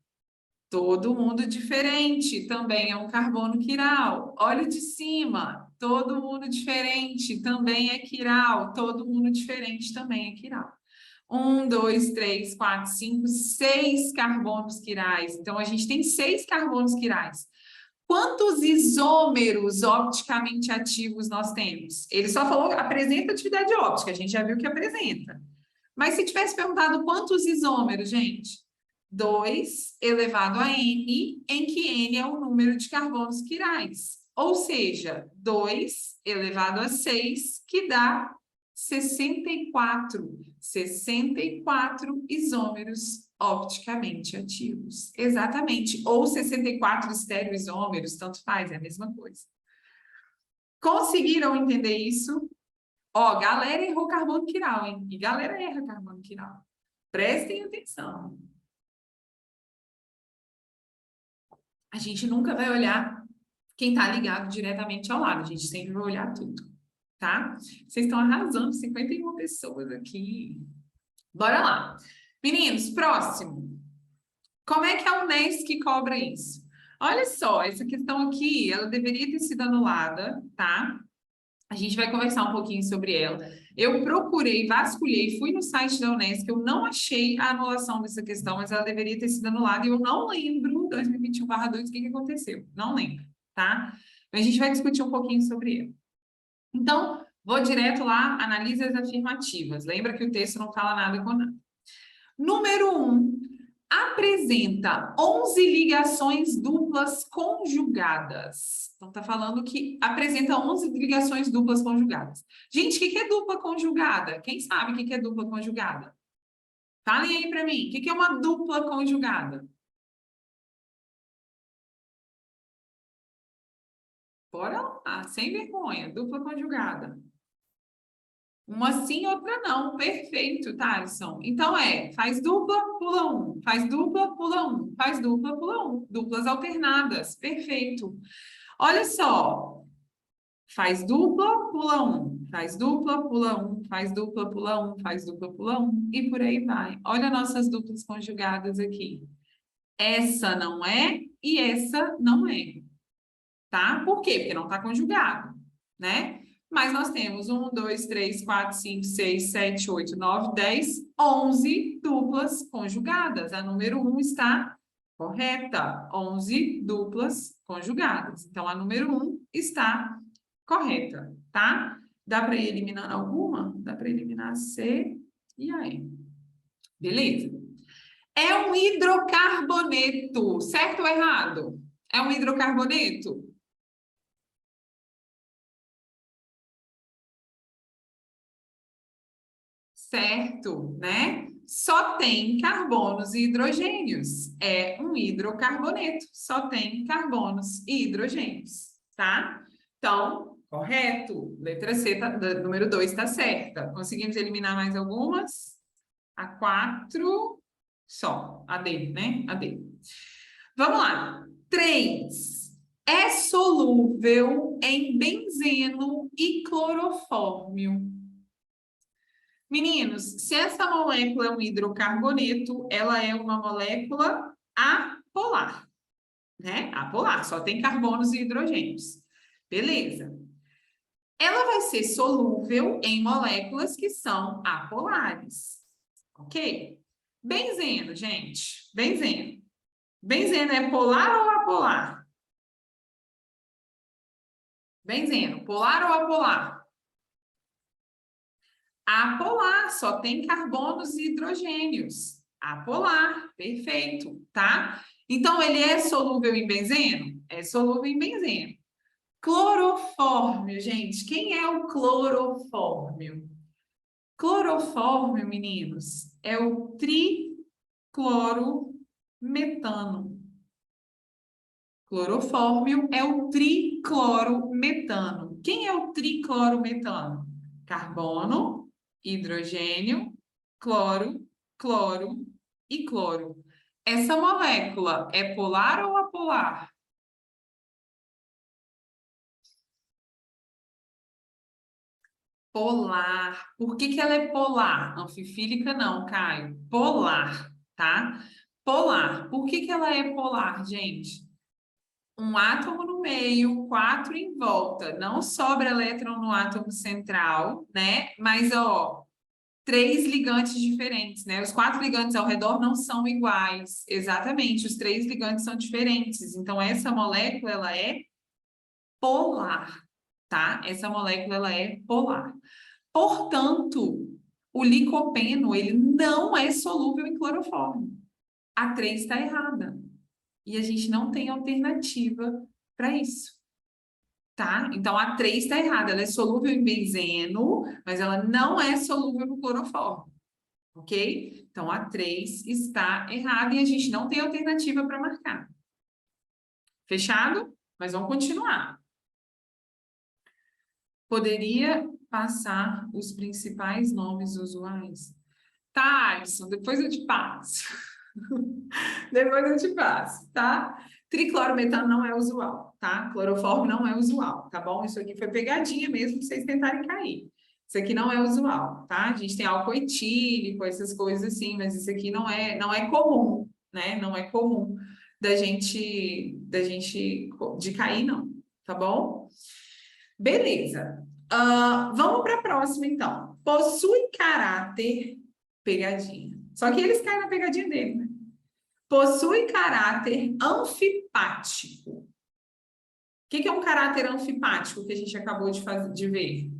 Todo mundo diferente também é um carbono quiral. Olha o de cima. Todo mundo diferente também é quiral. Todo mundo diferente também é quiral. 1, 2, 3, 4, 5, 6 carbonos quirais. Então, a gente tem 6 carbonos quirais. Quantos isômeros opticamente ativos nós temos? Ele só falou apresenta atividade óptica, a gente já viu que apresenta. Mas se tivesse perguntado quantos isômeros, gente? 2 elevado a n, em que n é o número de carbonos quirais. Ou seja, 2 elevado a 6, que dá 64. 64 isômeros opticamente ativos. Exatamente. Ou 64 estereoisômeros, tanto faz, é a mesma coisa. Conseguiram entender isso? Ó, galera errou carbono quiral, hein? E galera erra carbono quiral. Prestem atenção. A gente nunca vai olhar quem está ligado diretamente ao lado. A gente sempre vai olhar tudo, tá? Vocês estão arrasando, 51 pessoas aqui. Bora lá. Meninos, próximo. Como é que a Unesp cobra isso? Olha só, essa questão aqui, ela deveria ter sido anulada, tá? A gente vai conversar um pouquinho sobre ela. Eu procurei, vasculhei, fui no site da Unesp, eu não achei a anulação dessa questão, mas ela deveria ter sido anulada e eu não lembro, 2021/2, o que aconteceu. Não lembro, tá? Mas a gente vai discutir um pouquinho sobre ela. Então, vou direto lá, analise as afirmativas. Lembra que o texto não fala nada com nada. Número 1. Apresenta 11 ligações duplas conjugadas. Então, está falando que apresenta 11 ligações duplas conjugadas. Gente, o que é dupla conjugada? Quem sabe o que é dupla conjugada? Falem aí para mim. O que é uma dupla conjugada? Bora lá, sem vergonha. Dupla conjugada. Uma sim, outra não. Perfeito, Thaleson. Então, faz dupla, pula um. Faz dupla, pula um. Faz dupla, pula um. Duplas alternadas. Perfeito. Olha só. Faz dupla, pula um. Faz dupla, pula um. Faz dupla, pula um. Faz dupla, pula um. E por aí vai. Olha nossas duplas conjugadas aqui. Essa não é e essa não é. Tá? Por quê? Porque não está conjugado, né? Mas nós temos 1, 2, 3, 4, 5, 6, 7, 8, 9, 10, 11 duplas conjugadas. A número 1 está correta. 11 duplas conjugadas. Então, a número 1 está correta, tá? Dá para ir eliminando alguma? Dá para eliminar C e a E. Beleza? É um hidrocarboneto, certo ou errado? É um hidrocarboneto? Certo, né? Só tem carbonos e hidrogênios. É um hidrocarboneto. Só tem carbonos e hidrogênios, tá? Então, correto. Letra C, número 2 está certa. Conseguimos eliminar mais algumas? A 4, só. A D, né? A D. Vamos lá. 3. É solúvel em benzeno e clorofórmio. Meninos, se essa molécula é um hidrocarboneto, ela é uma molécula apolar, né? Apolar, só tem carbonos e hidrogênios. Beleza. Ela vai ser solúvel em moléculas que são apolares, ok? Benzeno, gente, benzeno. Benzeno é polar ou apolar? Benzeno, polar ou apolar? Apolar, só tem carbonos e hidrogênios. Apolar, perfeito, tá? Então, ele é solúvel em benzeno? É solúvel em benzeno. Clorofórmio, gente. Quem é o clorofórmio? Clorofórmio, meninos, é o clorometano. Clorofórmio é o triclorometano. Quem é o triclorometano? Carbono, hidrogênio, cloro, cloro e cloro. Essa molécula é polar ou apolar? Polar. Por que que ela é polar? Anfifílica não, Caio. Polar, tá? Polar. Por que que ela é polar, gente? Um átomo no meio, 4 em volta. Não sobra elétron no átomo central, né? Mas, ó, 3 ligantes diferentes, né? Os 4 ligantes ao redor não são iguais. Exatamente, os 3 ligantes são diferentes. Então, essa molécula, ela é polar, tá? Essa molécula, ela é polar. Portanto, o licopeno, ele não é solúvel em clorofórmio. A 3 está errada. E a gente não tem alternativa para isso, tá? Então, a 3 está errada. Ela é solúvel em benzeno, mas ela não é solúvel no clorofórmio, ok? Então, a 3 está errada e a gente não tem alternativa para marcar. Fechado? Mas vamos continuar. Poderia passar os principais nomes usuais? Tá, Alisson, depois eu te passo. Depois eu te passo, tá? Triclorometano não é usual, tá? Clorofórmio não é usual, tá bom? Isso aqui foi pegadinha mesmo pra vocês tentarem cair. Isso aqui não é usual, tá? A gente tem álcool etílico, essas coisas assim, mas isso aqui não é comum, né? Não é comum de cair, não, tá bom? Beleza. Vamos para a próxima, então. Possui caráter pegadinha. Só que eles caem na pegadinha dele, né? Possui caráter anfipático. O que é um caráter anfipático que a gente acabou de ver?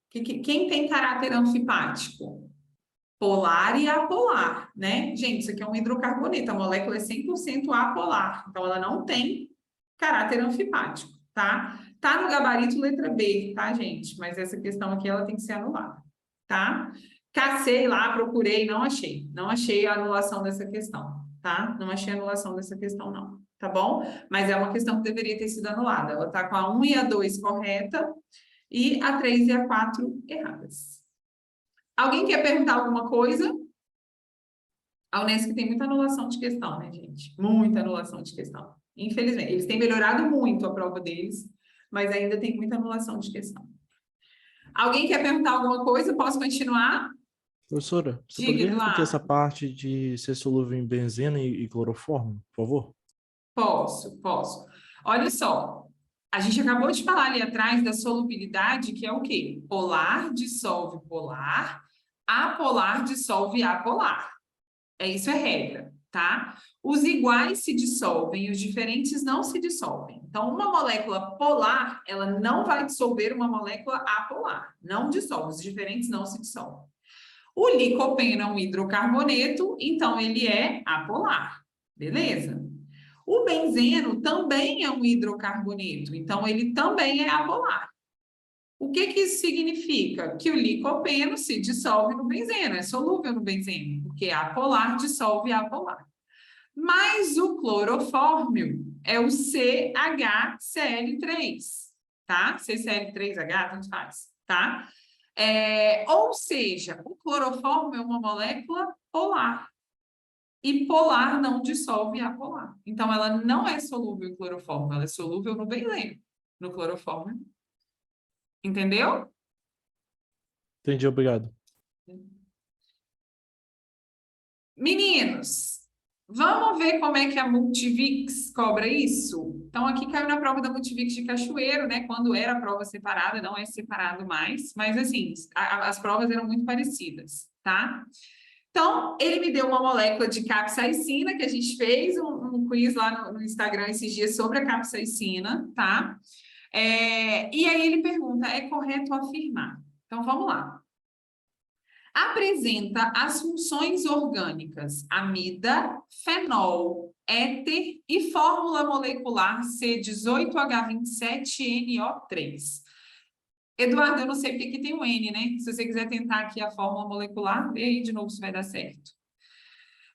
Quem tem caráter anfipático? Polar e apolar, né? Gente, isso aqui é um hidrocarboneto, a molécula é 100% apolar, então ela não tem caráter anfipático, tá? Tá no gabarito letra B, tá, gente? Mas essa questão aqui, ela tem que ser anulada, tá? Cacei lá, procurei, não achei. Não achei a anulação dessa questão, tá? Não achei a anulação dessa questão, não, tá bom? Mas é uma questão que deveria ter sido anulada. Ela tá com a 1 e a 2 correta e a 3 e a 4 erradas. Alguém quer perguntar alguma coisa? A Unesco tem muita anulação de questão, né, gente? Muita anulação de questão. Infelizmente, eles têm melhorado muito a prova deles, mas ainda tem muita anulação de questão. Alguém quer perguntar alguma coisa? Posso continuar? Professora, você Diga, poderia repetir essa Eduardo. parte de ser solúvel em benzeno e clorofórmio, por favor? Posso. Olha só, a gente acabou de falar ali atrás da solubilidade, que é o quê? Polar dissolve polar, apolar dissolve apolar. Isso é regra, tá? Os iguais se dissolvem, os diferentes não se dissolvem. Então, uma molécula polar, ela não vai dissolver uma molécula apolar. Não dissolve, os diferentes não se dissolvem. O licopeno é um hidrocarboneto, então ele é apolar, beleza? O benzeno também é um hidrocarboneto, então ele também é apolar. O que que isso significa? Que o licopeno se dissolve no benzeno, é solúvel no benzeno, porque a apolar dissolve a apolar. Mas o clorofórmio é o CHCl3, tá? CCl3H, tanto faz, tá? Ou seja, o clorofórmio é uma molécula polar. E polar não dissolve a polar. Então, ela não é solúvel em clorofórmio, ela é solúvel no benzeno, no clorofórmio. Entendeu? Entendi, obrigado. Meninos, vamos ver como é que a Multivix cobra isso? Então, aqui caiu na prova da Multivix de Cachoeiro, né? Quando era prova separada, não é separado mais, mas assim, as provas eram muito parecidas, tá? Então, ele me deu uma molécula de capsaicina, que a gente fez um quiz lá no Instagram esses dias sobre a capsaicina, tá? E aí ele pergunta, é correto afirmar? Então, vamos lá. Apresenta as funções orgânicas amida, fenol, éter e fórmula molecular C18H27NO3. Eduardo, eu não sei porque que tem o N, né? Se você quiser tentar aqui a fórmula molecular, vê aí de novo se vai dar certo.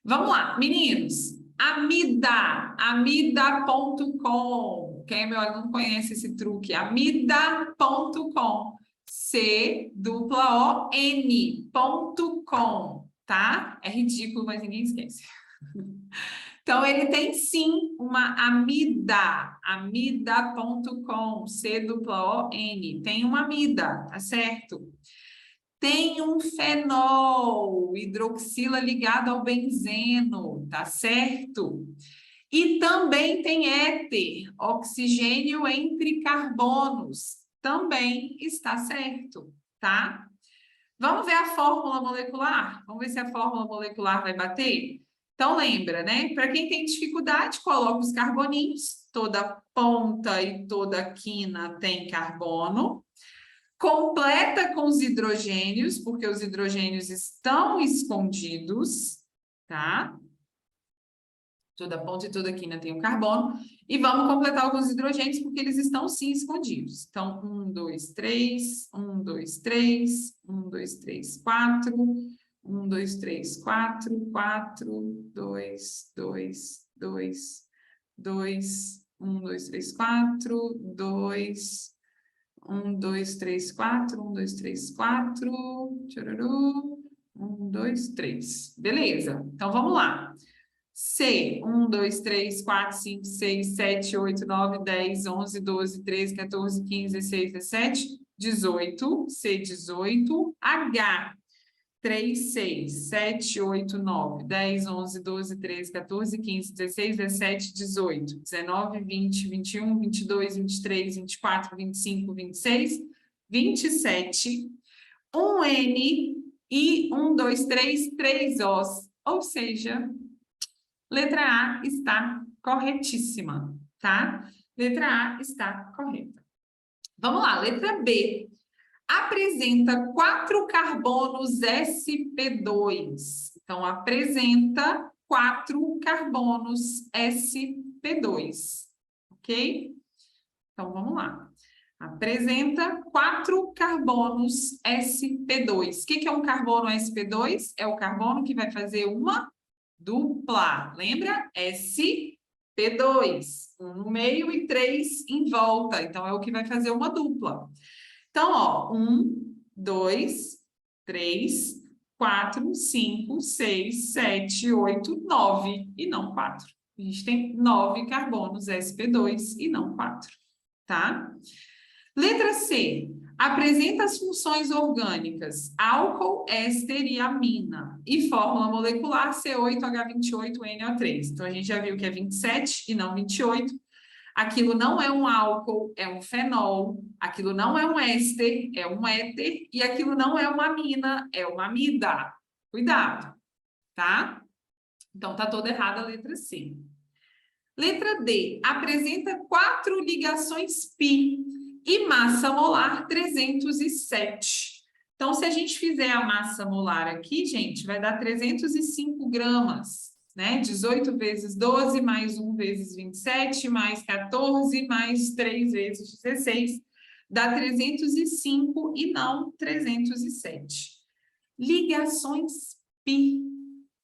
Vamos lá, meninos. Amida, amida.com. Quem é meu aluno conhece esse truque. Amida.com. COON.com, tá? É ridículo, mas ninguém esquece. Então, ele tem sim uma amida, amida.com, COON. Tem uma amida, tá certo? Tem um fenol, hidroxila ligado ao benzeno, tá certo? E também tem éter, oxigênio entre carbonos, também está certo, tá? Vamos ver a fórmula molecular? Vamos ver se a fórmula molecular vai bater? Então, lembra, né? Para quem tem dificuldade, coloca os carboninhos, toda ponta e toda quina tem carbono. Completa com os hidrogênios, porque os hidrogênios estão escondidos, tá? Toda ponta e toda quina tem um carbono. E vamos completar com os hidrogênios, porque eles estão sim escondidos. Então, 1, 2, 3, 1, 2, 3, 1, 2, 3, 4, 1, 2, 3, 4, 4, 2, 2, 2, 2, 1, 2, 3, 4, 2, 1, 2, 3, 4, 1, 2, 3, 4, tchururu, 1, 2, 3. Beleza, então vamos lá. C, 1, 2, 3, 4, 5, 6, 7, 8, 9, 10, 11, 12, 13, 14, 15, 16, 17, 18, C18, H, 3, 6, 7, 8, 9, 10, 11, 12, 13, 14, 15, 16, 17, 18, 19, 20, 21, 22, 23, 24, 25, 26, 27, um N e 1, 2, 3, 3 Os. Ou seja, letra A está corretíssima, tá? Letra A está correta. Vamos lá, letra B. Apresenta 4 carbonos sp2. Então, apresenta 4 carbonos sp2, ok? Então, vamos lá. Apresenta 4 carbonos sp2. O que é um carbono sp2? É o carbono que vai fazer uma dupla. Lembra? sp2. 1 no meio e 3 em volta. Então, é o que vai fazer uma dupla. Então, ó, 1, 2, 3, 4, 5, 6, 7, 8, 9 e não 4. A gente tem 9 carbonos sp2 e não 4, tá? Letra C. Apresenta as funções orgânicas álcool, éster e amina. E fórmula molecular C8H28NO3. Então, a gente já viu que é 27 e não 28. Aquilo não é um álcool, é um fenol. Aquilo não é um éster, é um éter. E aquilo não é uma amina, é uma amida. Cuidado, tá? Então, tá toda errada a letra C. Letra D. Apresenta 4 ligações π e massa molar 307. Então, se a gente fizer a massa molar aqui, gente, vai dar 305 gramas. Né? 18 vezes 12, mais 1 vezes 27, mais 14, mais 3 vezes 16, dá 305 e não 307. Ligações π.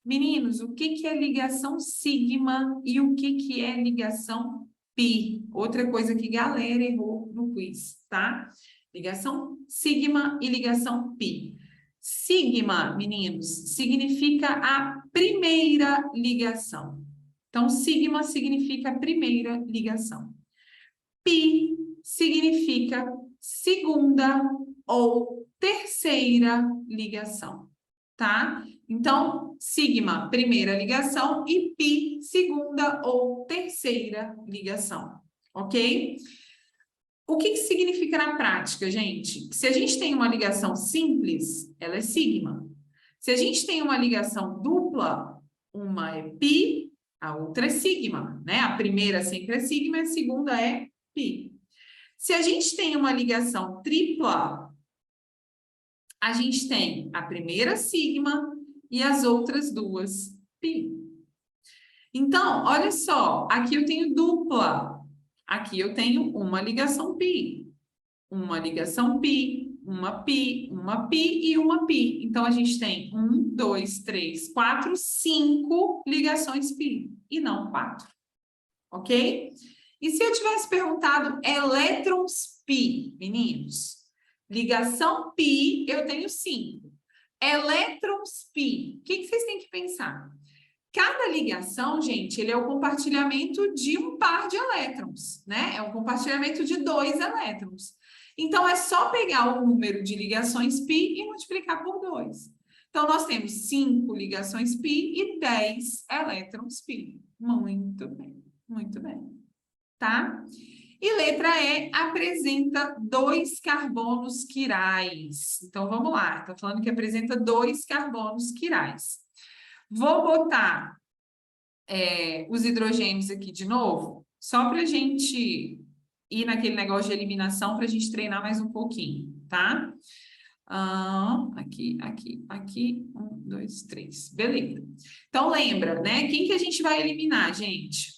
Meninos, o que é ligação sigma e o que é ligação π? Outra coisa que galera errou no quiz, tá? Ligação sigma e ligação π. Sigma, meninos, significa a primeira ligação. Então, sigma significa primeira ligação. Π significa segunda ou terceira ligação, tá? Então, sigma, primeira ligação, e π, segunda ou terceira ligação, ok? O que significa na prática, gente? Se a gente tem uma ligação simples, ela é sigma. Se a gente tem uma ligação dupla, uma é π, a outra é sigma, né? A primeira sempre é sigma, a segunda é π. Se a gente tem uma ligação tripla, a gente tem a primeira sigma e as outras duas π. Então, olha só, aqui eu tenho dupla. Aqui eu tenho uma ligação π. uma ligação pi, uma pi, uma pi e uma pi. Então, a gente tem 1, 2, 3, 4, 5 ligações pi, e não 4. Ok? E se eu tivesse perguntado elétrons pi, meninos? Ligação pi, eu tenho 5. Elétrons pi, o que vocês têm que pensar? Cada ligação, gente, ele é o compartilhamento de um par de elétrons, né? É um compartilhamento de 2 elétrons. Então, é só pegar o número de ligações π e multiplicar por 2. Então, nós temos 5 ligações π e 10 elétrons π. Muito bem, tá? E letra E apresenta 2 carbonos quirais. Então, vamos lá. Está falando que apresenta 2 carbonos quirais. Vou botar os hidrogênios aqui de novo, só para a gente ir naquele negócio de eliminação, para a gente treinar mais um pouquinho, tá? Aqui, 1, 2, 3, beleza. Então, lembra, né? Quem que a gente vai eliminar, gente?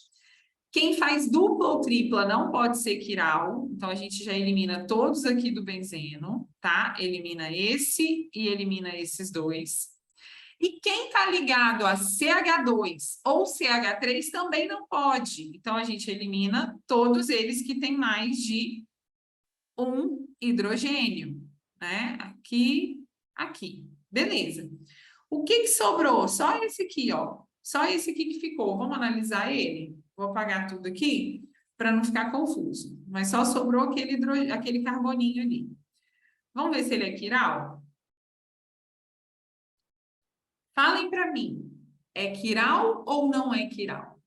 Quem faz dupla ou tripla não pode ser quiral, então a gente já elimina todos aqui do benzeno, tá? Elimina esse e elimina esses 2. E quem está ligado a CH2 ou CH3 também não pode. Então, a gente elimina todos eles que têm mais de um hidrogênio, né? Aqui, aqui. Beleza. O que sobrou? Só esse aqui, ó. Só esse aqui que ficou. Vamos analisar ele? Vou apagar tudo aqui para não ficar confuso. Mas só sobrou aquele carboninho ali. Vamos ver se ele é quiral? Falem para mim, é quiral ou não é quiral?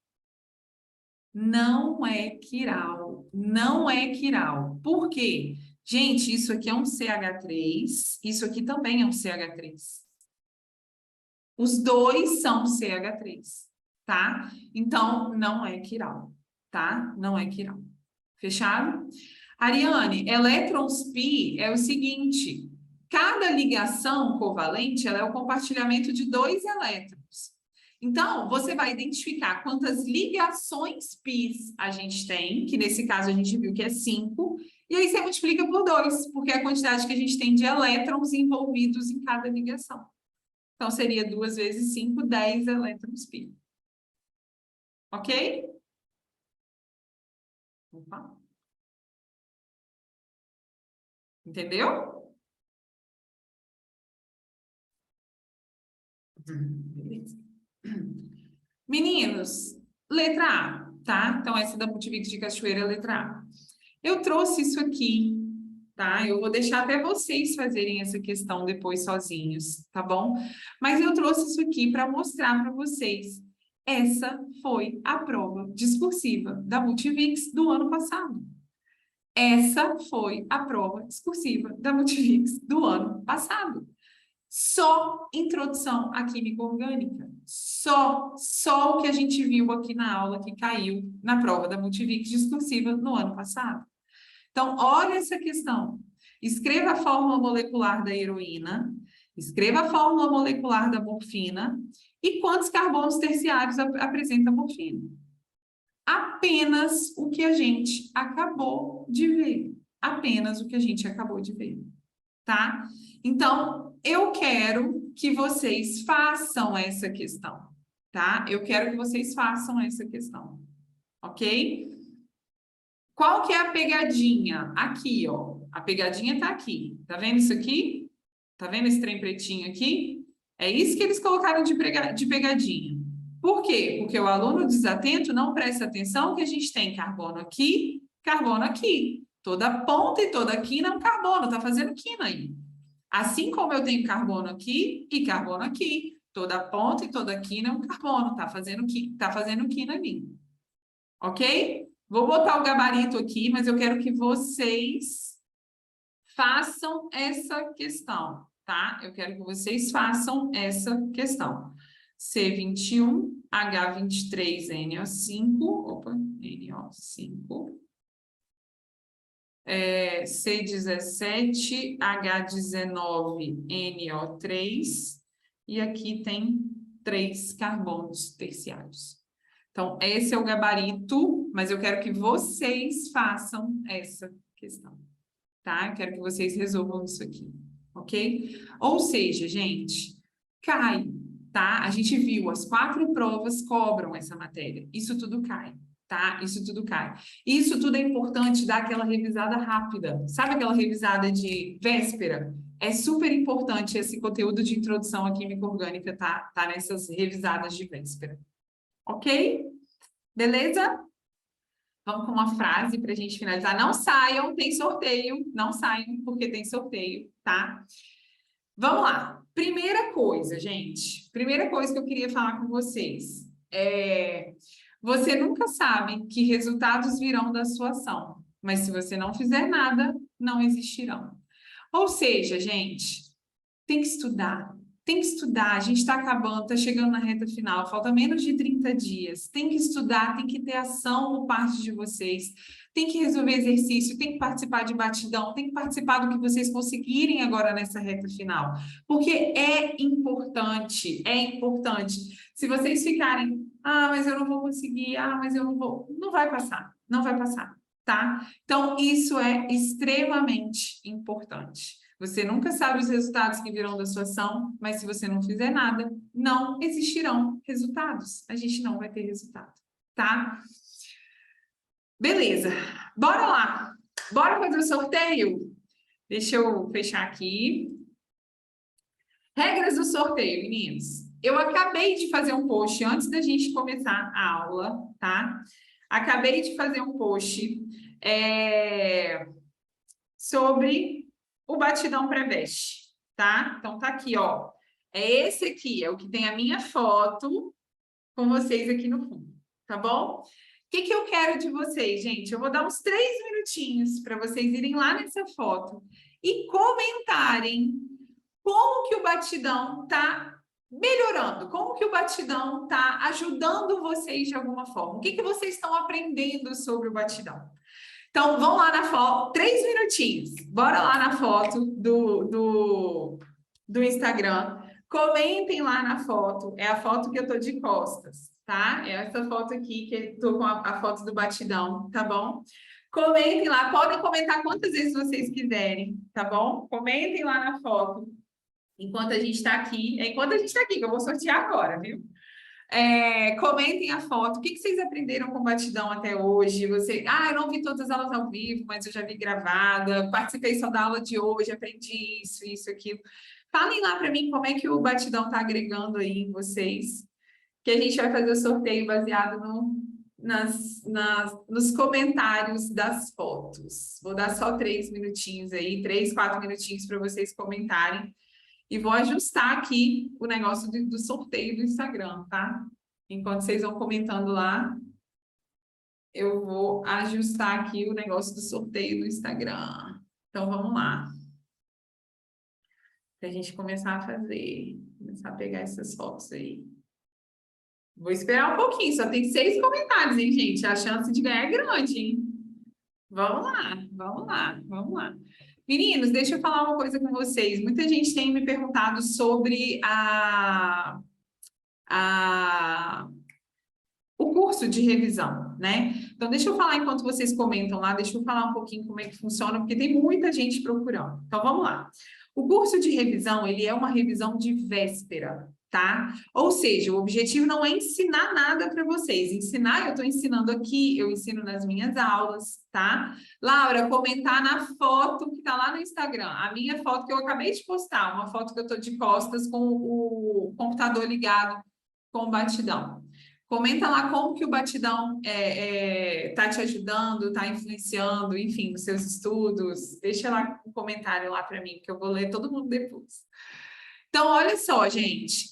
Não é quiral, não é quiral. Por quê? Gente, isso aqui é um CH3, isso aqui também é um CH3. Os dois são CH3, tá? Então, não é quiral, tá? Não é quiral. Fechado? Ariane, elétrons π é o seguinte... Cada ligação covalente ela é o compartilhamento de 2 elétrons. Então, você vai identificar quantas ligações π a gente tem, que nesse caso a gente viu que é 5, e aí você multiplica por 2, porque é a quantidade que a gente tem de elétrons envolvidos em cada ligação. Então, seria 2 vezes 5, 10 elétrons π. Ok? Opa. Entendeu? Beleza. Meninos, letra A, tá? Então, essa da Multivix de Cachoeira é letra A. Eu trouxe isso aqui, tá? Eu vou deixar até vocês fazerem essa questão depois sozinhos, tá bom? Mas eu trouxe isso aqui para mostrar para vocês. Essa foi a prova discursiva da Multivix do ano passado. Essa foi a prova discursiva da Multivix do ano passado. Só introdução à química orgânica. Só o que a gente viu aqui na aula que caiu na prova da Multivix discursiva no ano passado. Então, olha essa questão. Escreva a fórmula molecular da heroína, escreva a fórmula molecular da morfina e quantos carbonos terciários apresenta a morfina. Apenas o que a gente acabou de ver. Apenas o que a gente acabou de ver. Tá? Então, eu quero que vocês façam essa questão, tá? Eu quero que vocês façam essa questão, ok? Qual que é a pegadinha? Aqui, ó. A pegadinha tá aqui. Tá vendo isso aqui? Tá vendo esse trem pretinho aqui? É isso que eles colocaram de pegadinha. Por quê? Porque o aluno desatento não presta atenção que a gente tem carbono aqui, carbono aqui. Toda ponta e toda quina é um carbono, tá fazendo quina aí. Assim como eu tenho carbono aqui e carbono aqui. Toda ponta e toda quina é um carbono, tá fazendo quina ali. Ok? Vou botar o gabarito aqui, mas eu quero que vocês façam essa questão, tá? Eu quero que vocês façam essa questão. C21, H23, NO5, opa, NO5. C17, H19, NO3, e aqui tem 3 carbonos terciários. Então, esse é o gabarito, mas eu quero que vocês façam essa questão. tá? Eu quero que vocês resolvam isso aqui, ok? Ou seja, gente, cai, tá? A gente viu, as 4 provas cobram essa matéria. Isso tudo cai, tá? Isso tudo cai. Isso tudo é importante dar aquela revisada rápida. Sabe aquela revisada de véspera? É super importante esse conteúdo de introdução à química orgânica, tá nessas revisadas de véspera. Ok? Beleza? Vamos com uma frase para a gente finalizar. Não saiam, tem sorteio. Não saiam, porque tem sorteio, tá? Vamos lá. Primeira coisa, gente. Primeira coisa que eu queria falar com vocês. Você nunca sabe que resultados virão da sua ação. Mas se você não fizer nada, não existirão. Ou seja, gente, tem que estudar. Tem que estudar, a gente está acabando, está chegando na reta final, falta menos de 30 dias. Tem que estudar, tem que ter ação por parte de vocês, tem que resolver exercício, tem que participar de batidão, tem que participar do que vocês conseguirem agora nessa reta final. Porque é importante, é importante. Se vocês ficarem, mas eu não vou conseguir, mas eu não vou, não vai passar, não vai passar, tá? Então, isso é extremamente importante. Você nunca sabe os resultados que virão da sua ação, mas se você não fizer nada, não existirão resultados. A gente não vai ter resultado, tá? Beleza, bora lá. Bora fazer o sorteio? Deixa eu fechar aqui. Regras do sorteio, meninos. Eu acabei de fazer um post antes da gente começar a aula, tá? Acabei de fazer um post sobre o batidão pré-veste, tá? Então, tá aqui, ó. É esse aqui, é o que tem a minha foto com vocês aqui no fundo, tá bom? O que eu quero de vocês, gente? Eu vou dar uns 3 minutinhos para vocês irem lá nessa foto e comentarem como que o batidão tá melhorando, como que o batidão tá ajudando vocês de alguma forma. O que vocês estão aprendendo sobre o batidão? Então, vão lá na foto, 3 minutinhos. Bora lá na foto do Instagram. Comentem lá na foto. É a foto que eu tô de costas, tá? É essa foto aqui que eu tô com a foto do batidão, tá bom? Comentem lá. Podem comentar quantas vezes vocês quiserem, tá bom? Comentem lá na foto. Enquanto a gente tá aqui. Enquanto a gente tá aqui, que eu vou sortear agora, viu? Comentem a foto. O que vocês aprenderam com batidão até hoje? Eu não vi todas as aulas ao vivo, mas eu já vi gravada. Participei só da aula de hoje, aprendi isso, aquilo. Falem lá para mim como é que o batidão está agregando aí em vocês. Que a gente vai fazer o sorteio baseado nos comentários das fotos. Vou dar só 3 minutinhos aí, 3, 4 minutinhos para vocês comentarem. E vou ajustar aqui o negócio do sorteio do Instagram, tá? Enquanto vocês vão comentando lá, eu vou ajustar aqui o negócio do sorteio do Instagram. Então, vamos lá. Para a gente começar a fazer, começar a pegar essas fotos aí. Vou esperar um pouquinho, só tem 6 comentários, hein, gente? A chance de ganhar é grande, hein? Vamos lá, vamos lá, vamos lá. Meninos, deixa eu falar uma coisa com vocês. Muita gente tem me perguntado sobre o curso de revisão, né? Então, deixa eu falar enquanto vocês comentam lá, deixa eu falar um pouquinho como é que funciona, porque tem muita gente procurando. Então, vamos lá. O curso de revisão, ele é uma revisão de véspera, tá? Ou seja, o objetivo não é ensinar nada para vocês. Ensinar, eu estou ensinando aqui, eu ensino nas minhas aulas, tá? Laura, comentar na foto que está lá no Instagram. A minha foto que eu acabei de postar, uma foto que eu estou de costas com o computador ligado com o batidão. Comenta lá como que o batidão tá te ajudando, tá influenciando, enfim, nos seus estudos. Deixa lá um comentário lá para mim, que eu vou ler todo mundo depois. Então, olha só, gente.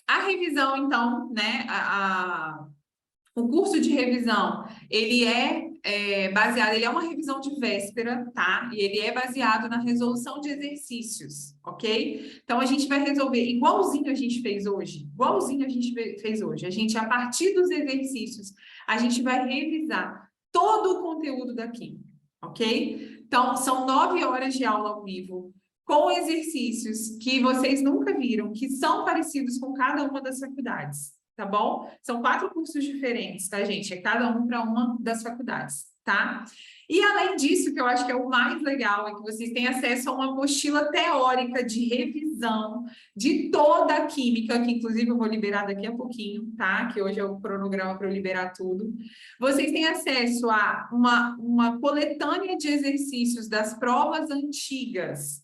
A revisão, então, né? O curso de revisão, ele é baseado, ele é uma revisão de véspera, tá? E ele é baseado na resolução de exercícios, ok? Então, a gente vai resolver igualzinho a gente fez hoje, igualzinho a gente fez hoje. A gente, a partir dos exercícios, a gente vai revisar todo o conteúdo da química, ok? Então, são 9 horas de aula ao vivo, com exercícios que vocês nunca viram, que são parecidos com cada uma das faculdades. Tá bom? São 4 cursos diferentes, tá, gente? É cada um para uma das faculdades, tá? E além disso, que eu acho que é o mais legal, é que vocês têm acesso a uma apostila teórica de revisão de toda a química, que inclusive eu vou liberar daqui a pouquinho, tá? Que hoje é o cronograma para eu liberar tudo. Vocês têm acesso a uma coletânea de exercícios das provas antigas,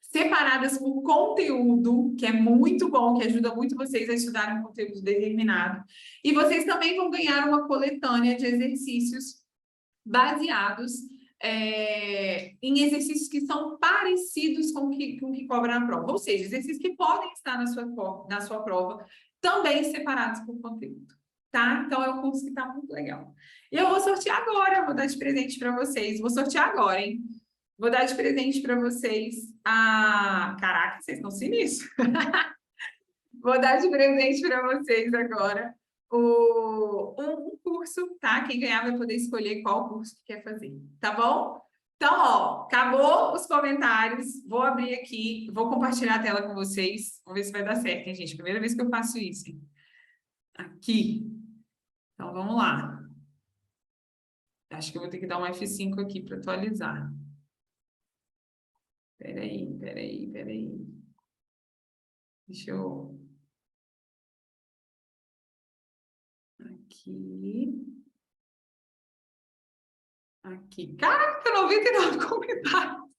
separadas por conteúdo, que é muito bom, que ajuda muito vocês a estudarem um conteúdo determinado. E vocês também vão ganhar uma coletânea de exercícios baseados em exercícios que são parecidos com o que cobra na prova. Ou seja, exercícios que podem estar na sua prova, também separados por conteúdo. Tá? Então, é um curso que está muito legal. E eu vou sortear agora, vou dar de presente para vocês. Vou sortear agora, hein? Vou dar de presente para vocês Caraca, vocês estão sinistros. Vou dar de presente para vocês agora um curso, tá? Quem ganhar vai poder escolher qual curso que quer fazer, tá bom? Então, ó, acabou os comentários. Vou abrir aqui, vou compartilhar a tela com vocês. Vamos ver se vai dar certo, hein, gente? Primeira vez que eu faço isso, hein? Aqui. Então, vamos lá. Acho que eu vou ter que dar um F5 aqui para atualizar. Peraí. Deixa eu... Aqui. Caraca, 99 comentários.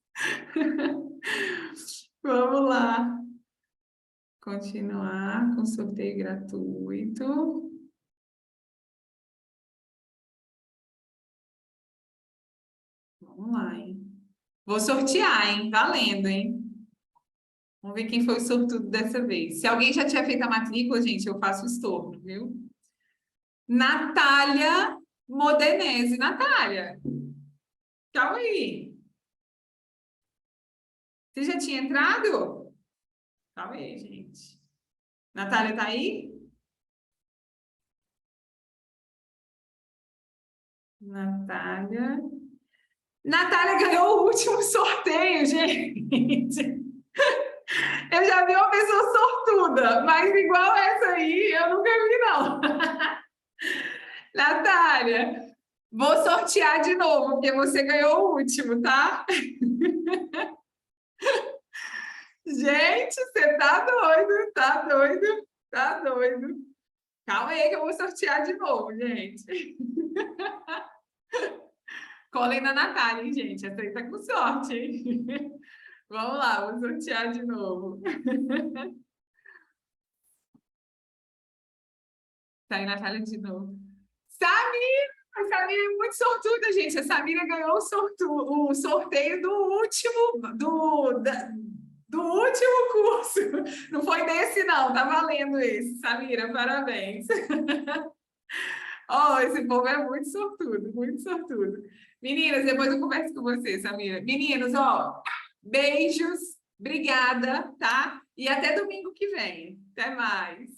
Vamos lá. Continuar com sorteio gratuito. Vamos lá, hein? Vou sortear, hein? Valendo, hein? Vamos ver quem foi o sortudo dessa vez. Se alguém já tinha feito a matrícula, gente, eu faço o estorno, viu? Natália Modenese. Natália, calma aí. Você já tinha entrado? Calma aí, gente. Natália, tá aí? Natália ganhou o último sorteio, gente. Eu já vi uma pessoa sortuda, mas igual essa aí, eu nunca vi, não. Natália, vou sortear de novo, porque você ganhou o último, tá? Gente, você tá doido, tá doido, tá doido. Calma aí que eu vou sortear de novo, gente. Colhem na Natália, hein, gente? Essa aí tá com sorte, hein? Vamos lá, vou sortear de novo. Tá aí, Natália, de novo. Samira! A Samira é muito sortuda, gente. A Samira ganhou o sorteio do último curso. Não foi desse, não. Tá valendo esse. Samira, parabéns. Oh, esse povo é muito sortudo, muito sortudo. Meninas, depois eu converso com você, Samira. Meninos, ó, beijos, obrigada, tá? E até domingo que vem. Até mais.